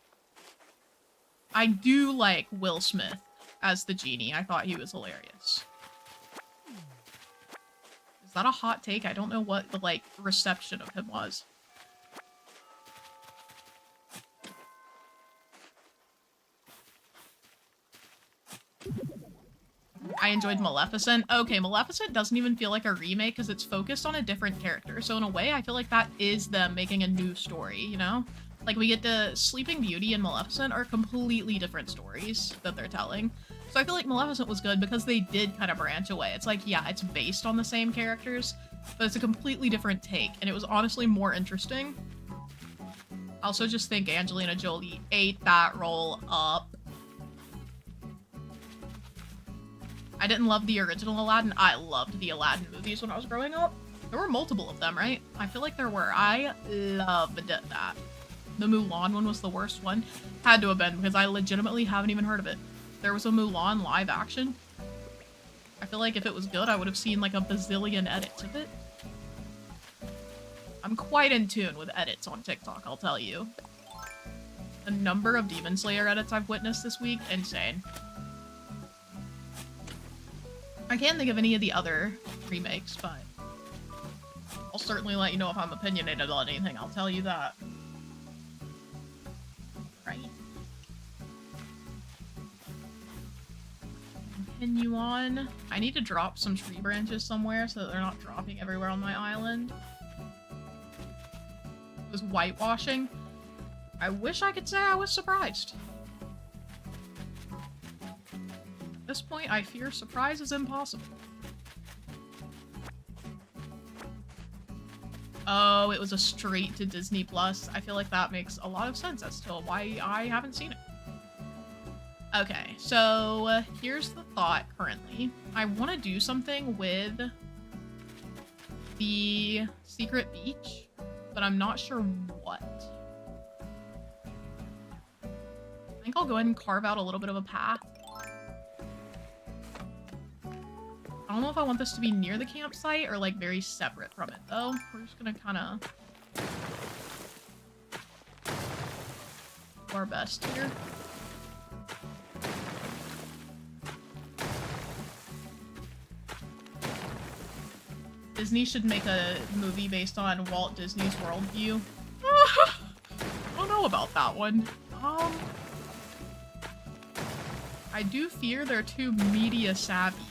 I do like Will Smith as the genie. I thought he was hilarious. Is that a hot take? I don't know what the, like, reception of him was. I enjoyed Maleficent. Okay, Maleficent doesn't even feel like a remake because it's focused on a different character. So in a way, I feel like that is them making a new story, you know? Like, we get to Sleeping Beauty and Maleficent are completely different stories that they're telling. So I feel like Maleficent was good because they did kind of branch away. It's like, yeah, it's based on the same characters, but it's a completely different take, and it was honestly more interesting. I also just think Angelina Jolie ate that role up. I didn't love the original Aladdin. I loved the Aladdin movies when I was growing up. There were multiple of them, right? I feel like there were. I loved that. The Mulan one was the worst one. Had to have been, because I legitimately haven't even heard of it. There was a Mulan live action. I feel like if it was good, I would have seen like a bazillion edits of it. I'm quite in tune with edits on TikTok, I'll tell you. The number of Demon Slayer edits I've witnessed this week, insane. I can't think of any of the other remakes, but I'll certainly let you know if I'm opinionated on anything, I'll tell you that. Right. Continue on. I need to drop some tree branches somewhere so that they're not dropping everywhere on my island. It was whitewashing. I wish I could say I was surprised. At this point, I fear surprise is impossible. Oh, it was a straight to Disney Plus. I feel like that makes a lot of sense as to why I haven't seen it. Okay, so here's the thought currently. I want to do something with the secret beach, but I'm not sure what. I think I'll go ahead and carve out a little bit of a path. I don't know if I want this to be near the campsite or like very separate from it though. We're just gonna kind of do our best here. Disney should make a movie based on Walt Disney's worldview. I don't know about that one. I do fear they're too media savvy.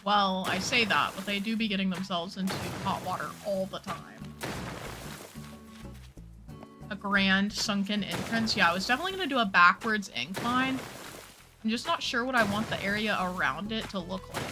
Well, I say that, but they do be getting themselves into hot water all the time. A grand sunken entrance. Yeah, I was definitely going to do a backwards incline. I'm just not sure what I want the area around it to look like.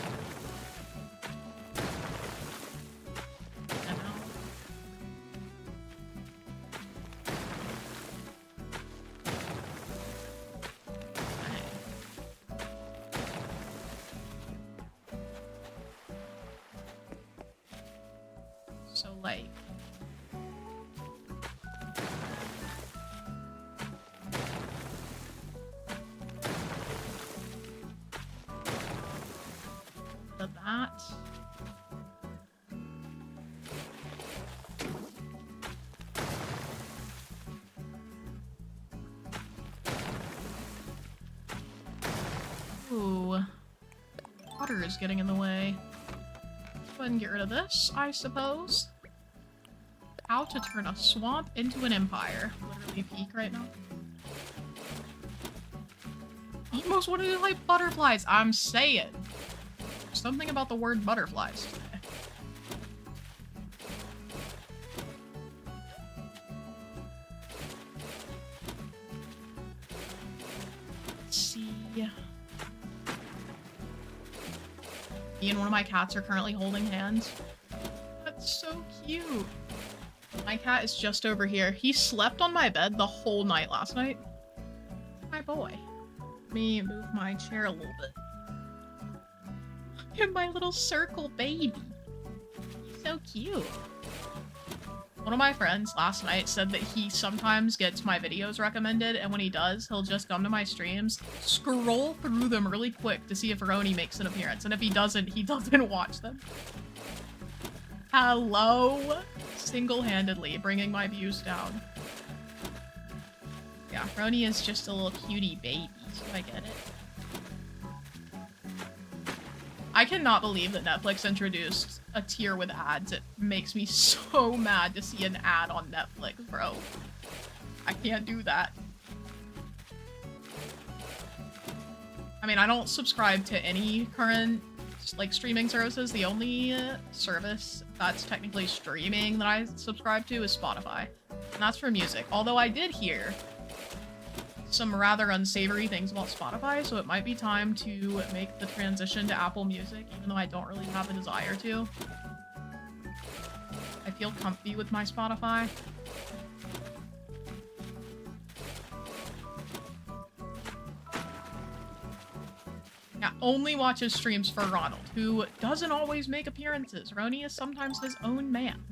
water is getting in the way. Go ahead and get rid of this, I suppose. How to turn a swamp into an empire. Literally peak right now. Almost wanted to like butterflies. I'm saying. There's something about the word butterflies today. Let's see. Me and one of my cats are currently holding hands. That's so cute. My cat is just over here. He slept on my bed the whole night last night. My boy. Let me move my chair a little bit. Look at my little circle baby. He's so cute. One of my friends last night said that he sometimes gets my videos recommended, and when he does, he'll just come to my streams, scroll through them really quick to see if Roni makes an appearance, and if he doesn't watch them. Hello? Single-handedly bringing my views down. Yeah, Roni is just a little cutie baby, so I get it. I cannot believe that Netflix introduced a tier with ads. It makes me so mad to see an ad on Netflix, bro. I can't do that. I mean, I don't subscribe to any current, like, streaming services. The only service that's technically streaming that I subscribe to is Spotify. And that's for music. Although I did hear some rather unsavory things about Spotify, so it might be time to make the transition to Apple Music, even though I don't really have a desire to. I feel comfy with my Spotify. Yeah, only watches streams for Ronald, who doesn't always make appearances. Roni is sometimes his own man.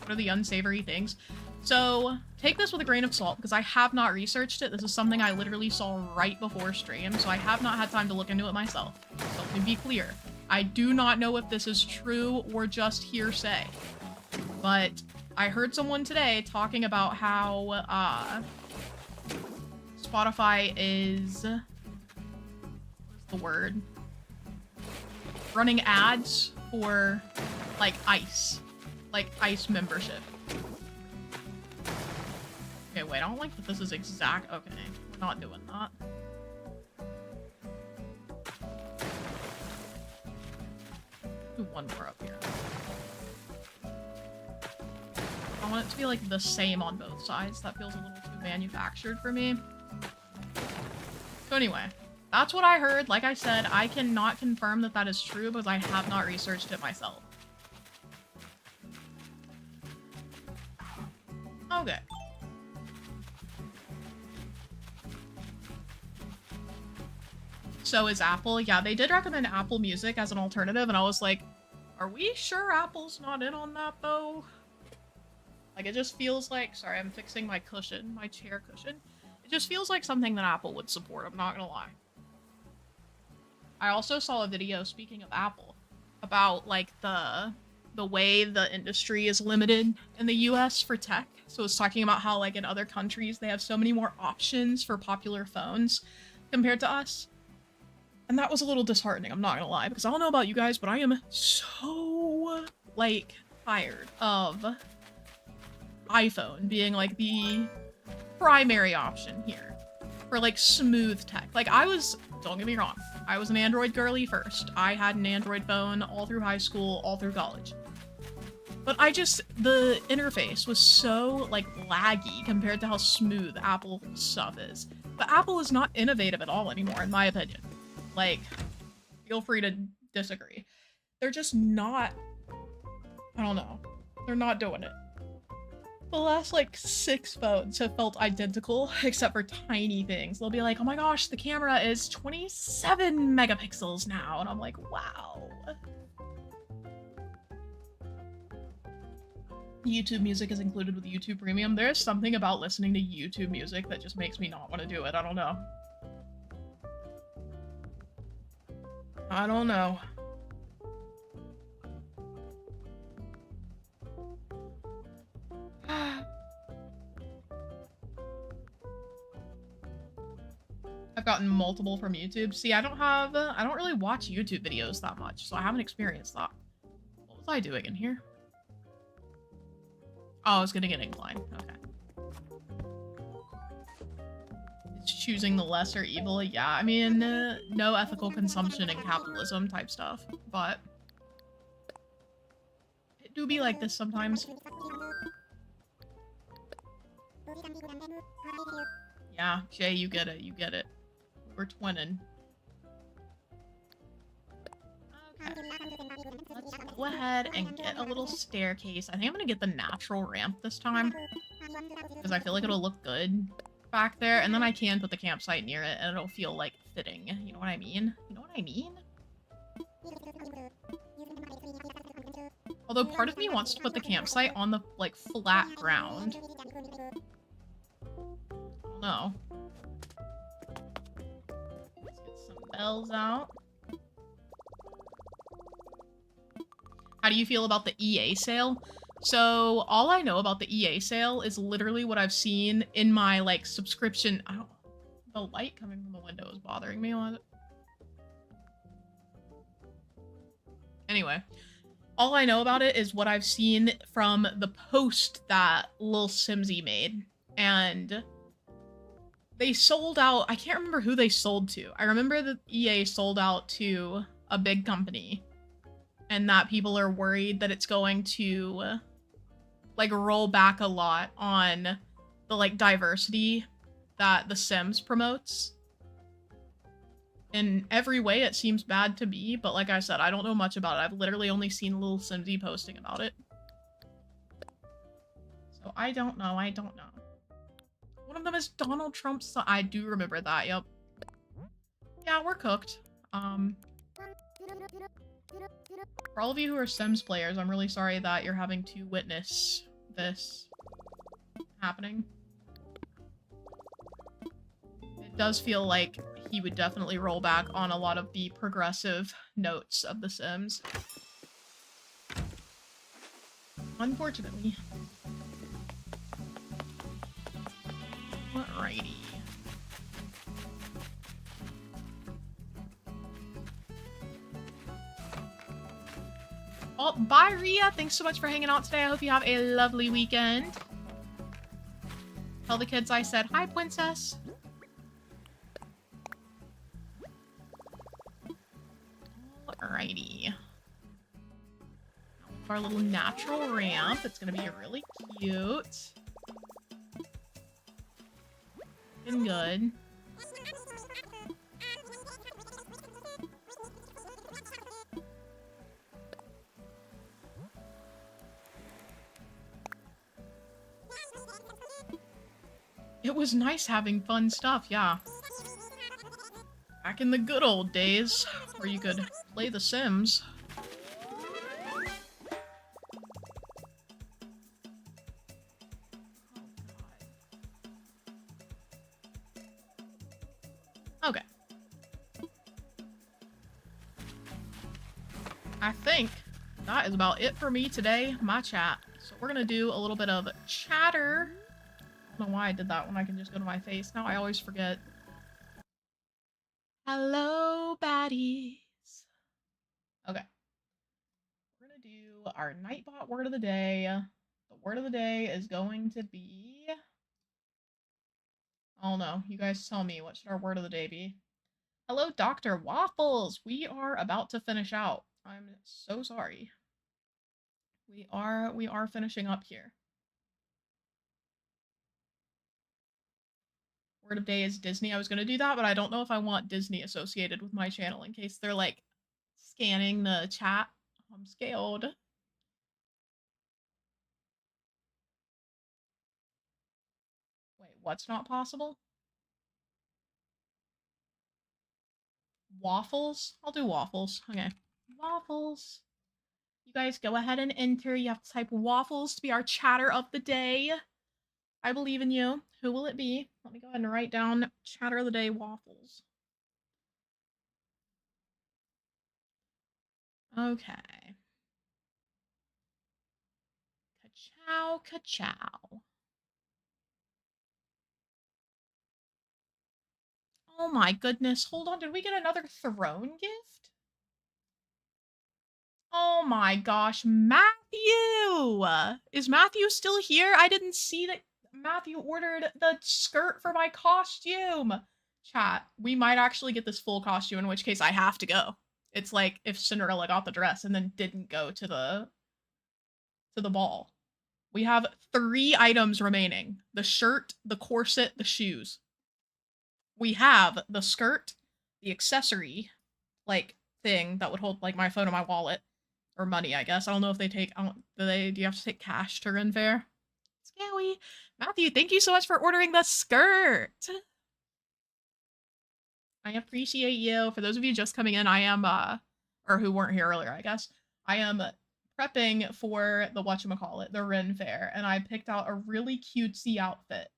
What are the unsavory things? So, take this with a grain of salt, because I have not researched it. This is something I literally saw right before stream, so I have not had time to look into it myself. So, let me be clear. I do not know if this is true or just hearsay. But I heard someone today talking about how, Spotify is... what's the word? Running ads for, like, ICE. Like, ICE membership. Okay, wait, I don't like that this is exact. Okay, we're not doing that. Do one more up here. I want it to be like the same on both sides. That feels a little too manufactured for me. So anyway, that's what I heard. Like I said, I cannot confirm that that is true because I have not researched it myself. Okay. So is Apple. Yeah, they did recommend Apple Music as an alternative, and I was like, are we sure Apple's not in on that, though? Like, it just feels like... Sorry, I'm fixing my cushion, my chair cushion. It just feels like something that Apple would support, I'm not gonna lie. I also saw a video, speaking of Apple, about, like, the way the industry is limited in the US for tech. So it's talking about how, like, in other countries, they have so many more options for popular phones compared to us. And that was a little disheartening, I'm not gonna lie, because I don't know about you guys, but I am so, like, tired of iPhone being, like, the primary option here for, like, smooth tech. Like, don't get me wrong, I was an Android girly first. I had an Android phone all through high school, all through college. But the interface was so, like, laggy compared to how smooth Apple stuff is. But Apple is not innovative at all anymore, in my opinion. Like, feel free to disagree. They're just not... I don't know. They're not doing it. The last, like, 6 phones have felt identical, except for tiny things. They'll be like, oh my gosh, the camera is 27 megapixels now. And I'm like, wow. YouTube Music is included with YouTube Premium. There's something about listening to YouTube Music that just makes me not want to do it. I don't know. I don't know. I've gotten multiple from YouTube. See, I don't really watch YouTube videos that much, so I haven't experienced that. What was I doing in here? Oh, I was getting an incline. Okay. It's choosing the lesser evil. Yeah, I mean, no ethical consumption in capitalism type stuff, but it do be like this sometimes. Yeah, Jay, you get it, you get it. We're twinning. Okay. Let's go ahead and get a little staircase. I think I'm gonna get the natural ramp this time, because I feel like it'll look good back there, and then I can put the campsite near it, and it'll feel, like, fitting. You know what I mean? You know what I mean? Although part of me wants to put the campsite on the, like, flat ground. Oh no. Let's get some bells out. How do you feel about the EA sale? So all I know about the EA sale is literally what I've seen in my, like, subscription. The light coming from the window is bothering me. Anyway, all I know about it is what I've seen from the post that Lil Simsy made. And they sold out. I can't remember who they sold to. I remember that EA sold out to a big company, and that people are worried that it's going to, like, roll back a lot on the, like, diversity that The Sims promotes. In every way, it seems bad to me, but like I said, I don't know much about it. I've literally only seen Lil Simsy posting about it. So I don't know, I don't know. One of them is Donald Trump's son. I do remember that, yep. Yeah, we're cooked. For all of you who are Sims players, I'm really sorry that you're having to witness this happening. It does feel like he would definitely roll back on a lot of the progressive notes of The Sims. Unfortunately. Alrighty. Oh, bye, Rhea. Thanks so much for hanging out today. I hope you have a lovely weekend. Tell the kids I said hi, princess. Alrighty. Our little natural ramp. It's gonna be really cute. And good. It was nice having fun stuff, yeah. Back in the good old days, where you could play The Sims. Okay. I think that is about it for me today, my chat. So we're gonna do a little bit of chatter. I don't know why I did that when I can just go to my face. Now I always forget. Hello, baddies. Okay. We're gonna do our Nightbot word of the day. The word of the day is going to be... Oh no, you guys tell me, what should our word of the day be? Hello, Dr. Waffles! We are about to finish out. I'm so sorry. We are finishing up here. Word of day is Disney. I was gonna do that, but I don't know if I want Disney associated with my channel in case they're, like, scanning the chat. I'm scared. Wait, what's not possible? Waffles? I'll do waffles. Okay. Waffles. You guys go ahead and enter. You have to type waffles to be our chatter of the day. I believe in you. Who will it be? Let me go ahead and write down chatter of the day waffles. Okay. Ka-chow, ka-chow. Oh my goodness. Hold on. Did we get another throne gift? Oh my gosh. Matthew! Is Matthew still here? I didn't see that Matthew ordered the skirt for my costume. Chat, we might actually get this full costume, in which case I have to go. It's like if Cinderella got the dress and then didn't go to the ball. We have 3 items remaining. The shirt, the corset, the shoes. We have the skirt, the accessory, like, thing that would hold, like, my phone and my wallet. Or money, I guess. I don't know if they take, do you have to take cash to Ren Fair? Scary. Matthew, thank you so much for ordering the skirt. I appreciate you. For those of you just coming in, I am, or who weren't here earlier, I guess, I am prepping for the whatchamacallit, the Ren Fair, and I picked out a really cutesy outfit.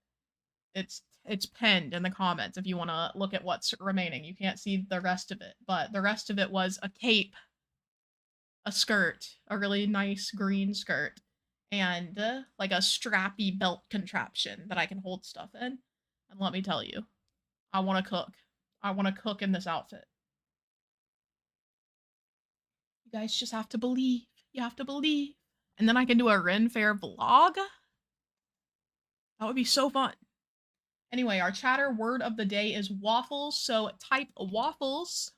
It's pinned in the comments if you want to look at what's remaining. You can't see the rest of it, but the rest of it was a cape, a skirt, a really nice green skirt, and like a strappy belt contraption that I can hold stuff in. And let me tell you, I want to cook. I want to cook in this outfit. You guys just have to believe. You have to believe. And then I can do a Ren Fair vlog. That would be so fun. Anyway, our chatter word of the day is waffles, so type waffles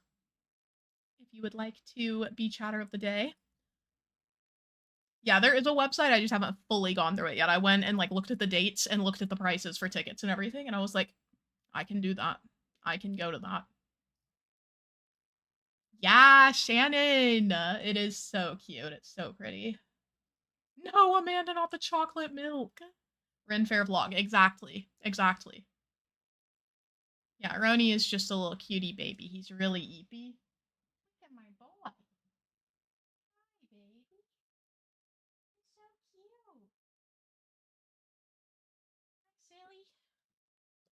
if you would like to be chatter of the day. Yeah, there is a website, I just haven't fully gone through it yet. I went and, like, looked at the dates and looked at the prices for tickets and everything, and I was like, I can do that. I can go to that. Yeah, Shannon! It is so cute. It's so pretty. No, Amanda, not the chocolate milk. Ren Fair vlog. Exactly. Exactly. Yeah, Roni is just a little cutie baby. He's really eepy. Look at my boy. Hi, baby. He's so cute. Hi, Sally.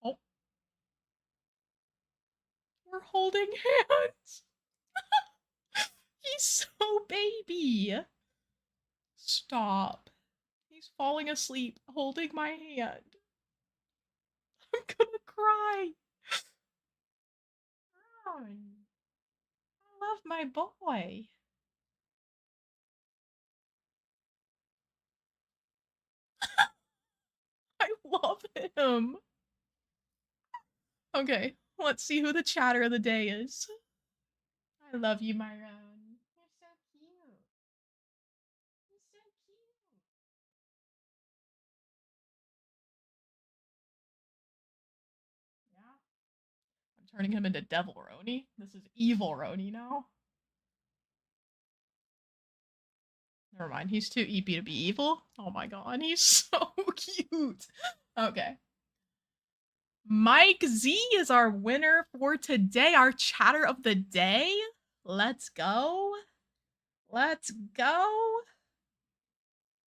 Oh, we're holding hands. He's so baby. Stop. He's falling asleep holding my hand. I'm gonna cry. Ron, I love my boy. I love him. Okay, let's see who the chatter of the day is. I love you, my Ron. You're so cute. You're so cute. Yeah. I'm turning him into Devil Roni. This is evil Roni now. Never mind, he's too eepy to be evil. Oh my god, he's so cute. Okay. Mike Z is our winner for today, our chatter of the day. Let's go. Let's go.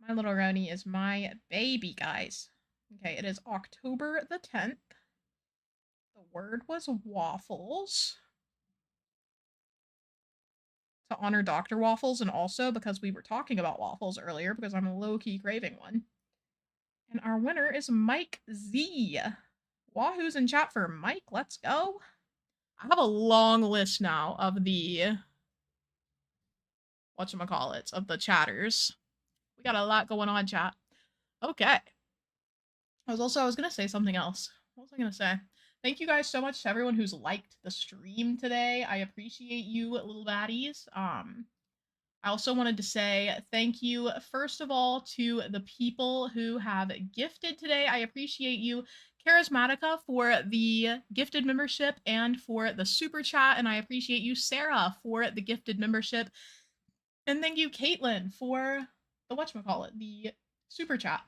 My little Roni is my baby, guys. Okay, it is October the 10th. The word was waffles. To honor Dr. Waffles, and also because we were talking about waffles earlier, because I'm low-key craving one. And our winner is Mike Z. Wahoo's in chat for Mike. Let's go. I have a long list now of the whatchamacallits, of the chatters. We got a lot going on, chat. Okay. I was gonna say something else. What was I gonna say? Thank you guys so much to everyone who's liked the stream today. I appreciate you, little baddies. I also wanted to say thank you, first of all, to the people who have gifted today. I appreciate you, Charismatica, for the gifted membership and for the super chat, and I appreciate you, Sarah, for the gifted membership. And thank you, Caitlin, for the whatchamacallit, the super chat.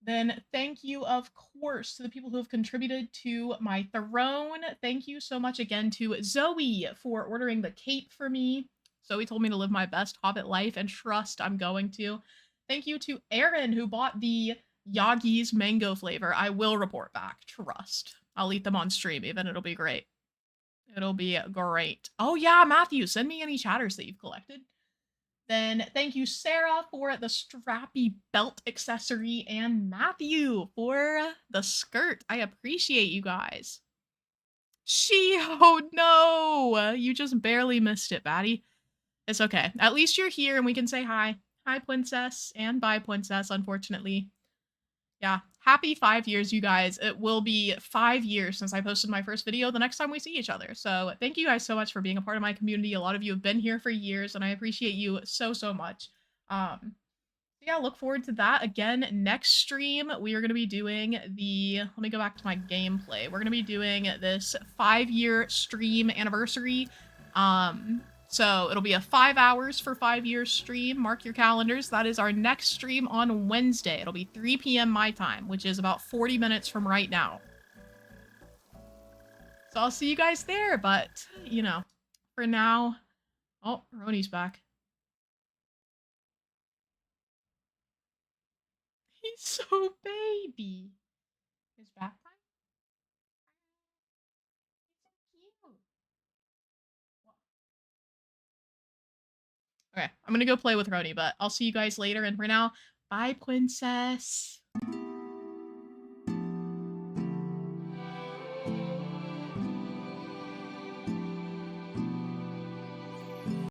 Then thank you, of course, to the people who have contributed to my throne. Thank you so much again to Zoe for ordering the cape for me. Zoe told me to live my best Hobbit life, and trust I'm going to. Thank you to Aaron, who bought the Yagi's mango flavor. I will report back. Trust. I'll eat them on stream even. It'll be great. It'll be great. Oh yeah, Matthew, send me any chatters that you've collected. Then thank you, Sarah, for the strappy belt accessory, and Matthew for the skirt. I appreciate you guys. Oh no! You just barely missed it, Batty. It's okay. At least you're here and we can say hi. Hi, Princess, and bye, Princess, unfortunately. Yeah. Happy 5 years, you guys. It will be 5 years since I posted my first video the next time we see each other. So thank you guys so much for being a part of my community. A lot of you have been here for years, and I appreciate you so, so much. Yeah, look forward to that. Again, next stream, we are going to be doing let me go back to my gameplay. We're going to be doing this 5-year stream anniversary. So it'll be a 5 hours for 5 years stream. Mark your calendars. That is our next stream on Wednesday. It'll be 3 p.m. my time, which is about 40 minutes from right now. So I'll see you guys there, but, you know, for now... Oh, Roni's back. He's so baby. His bath time? He's so cute. Okay, I'm gonna go play with Roni, but I'll see you guys later. And for now, bye, Princess.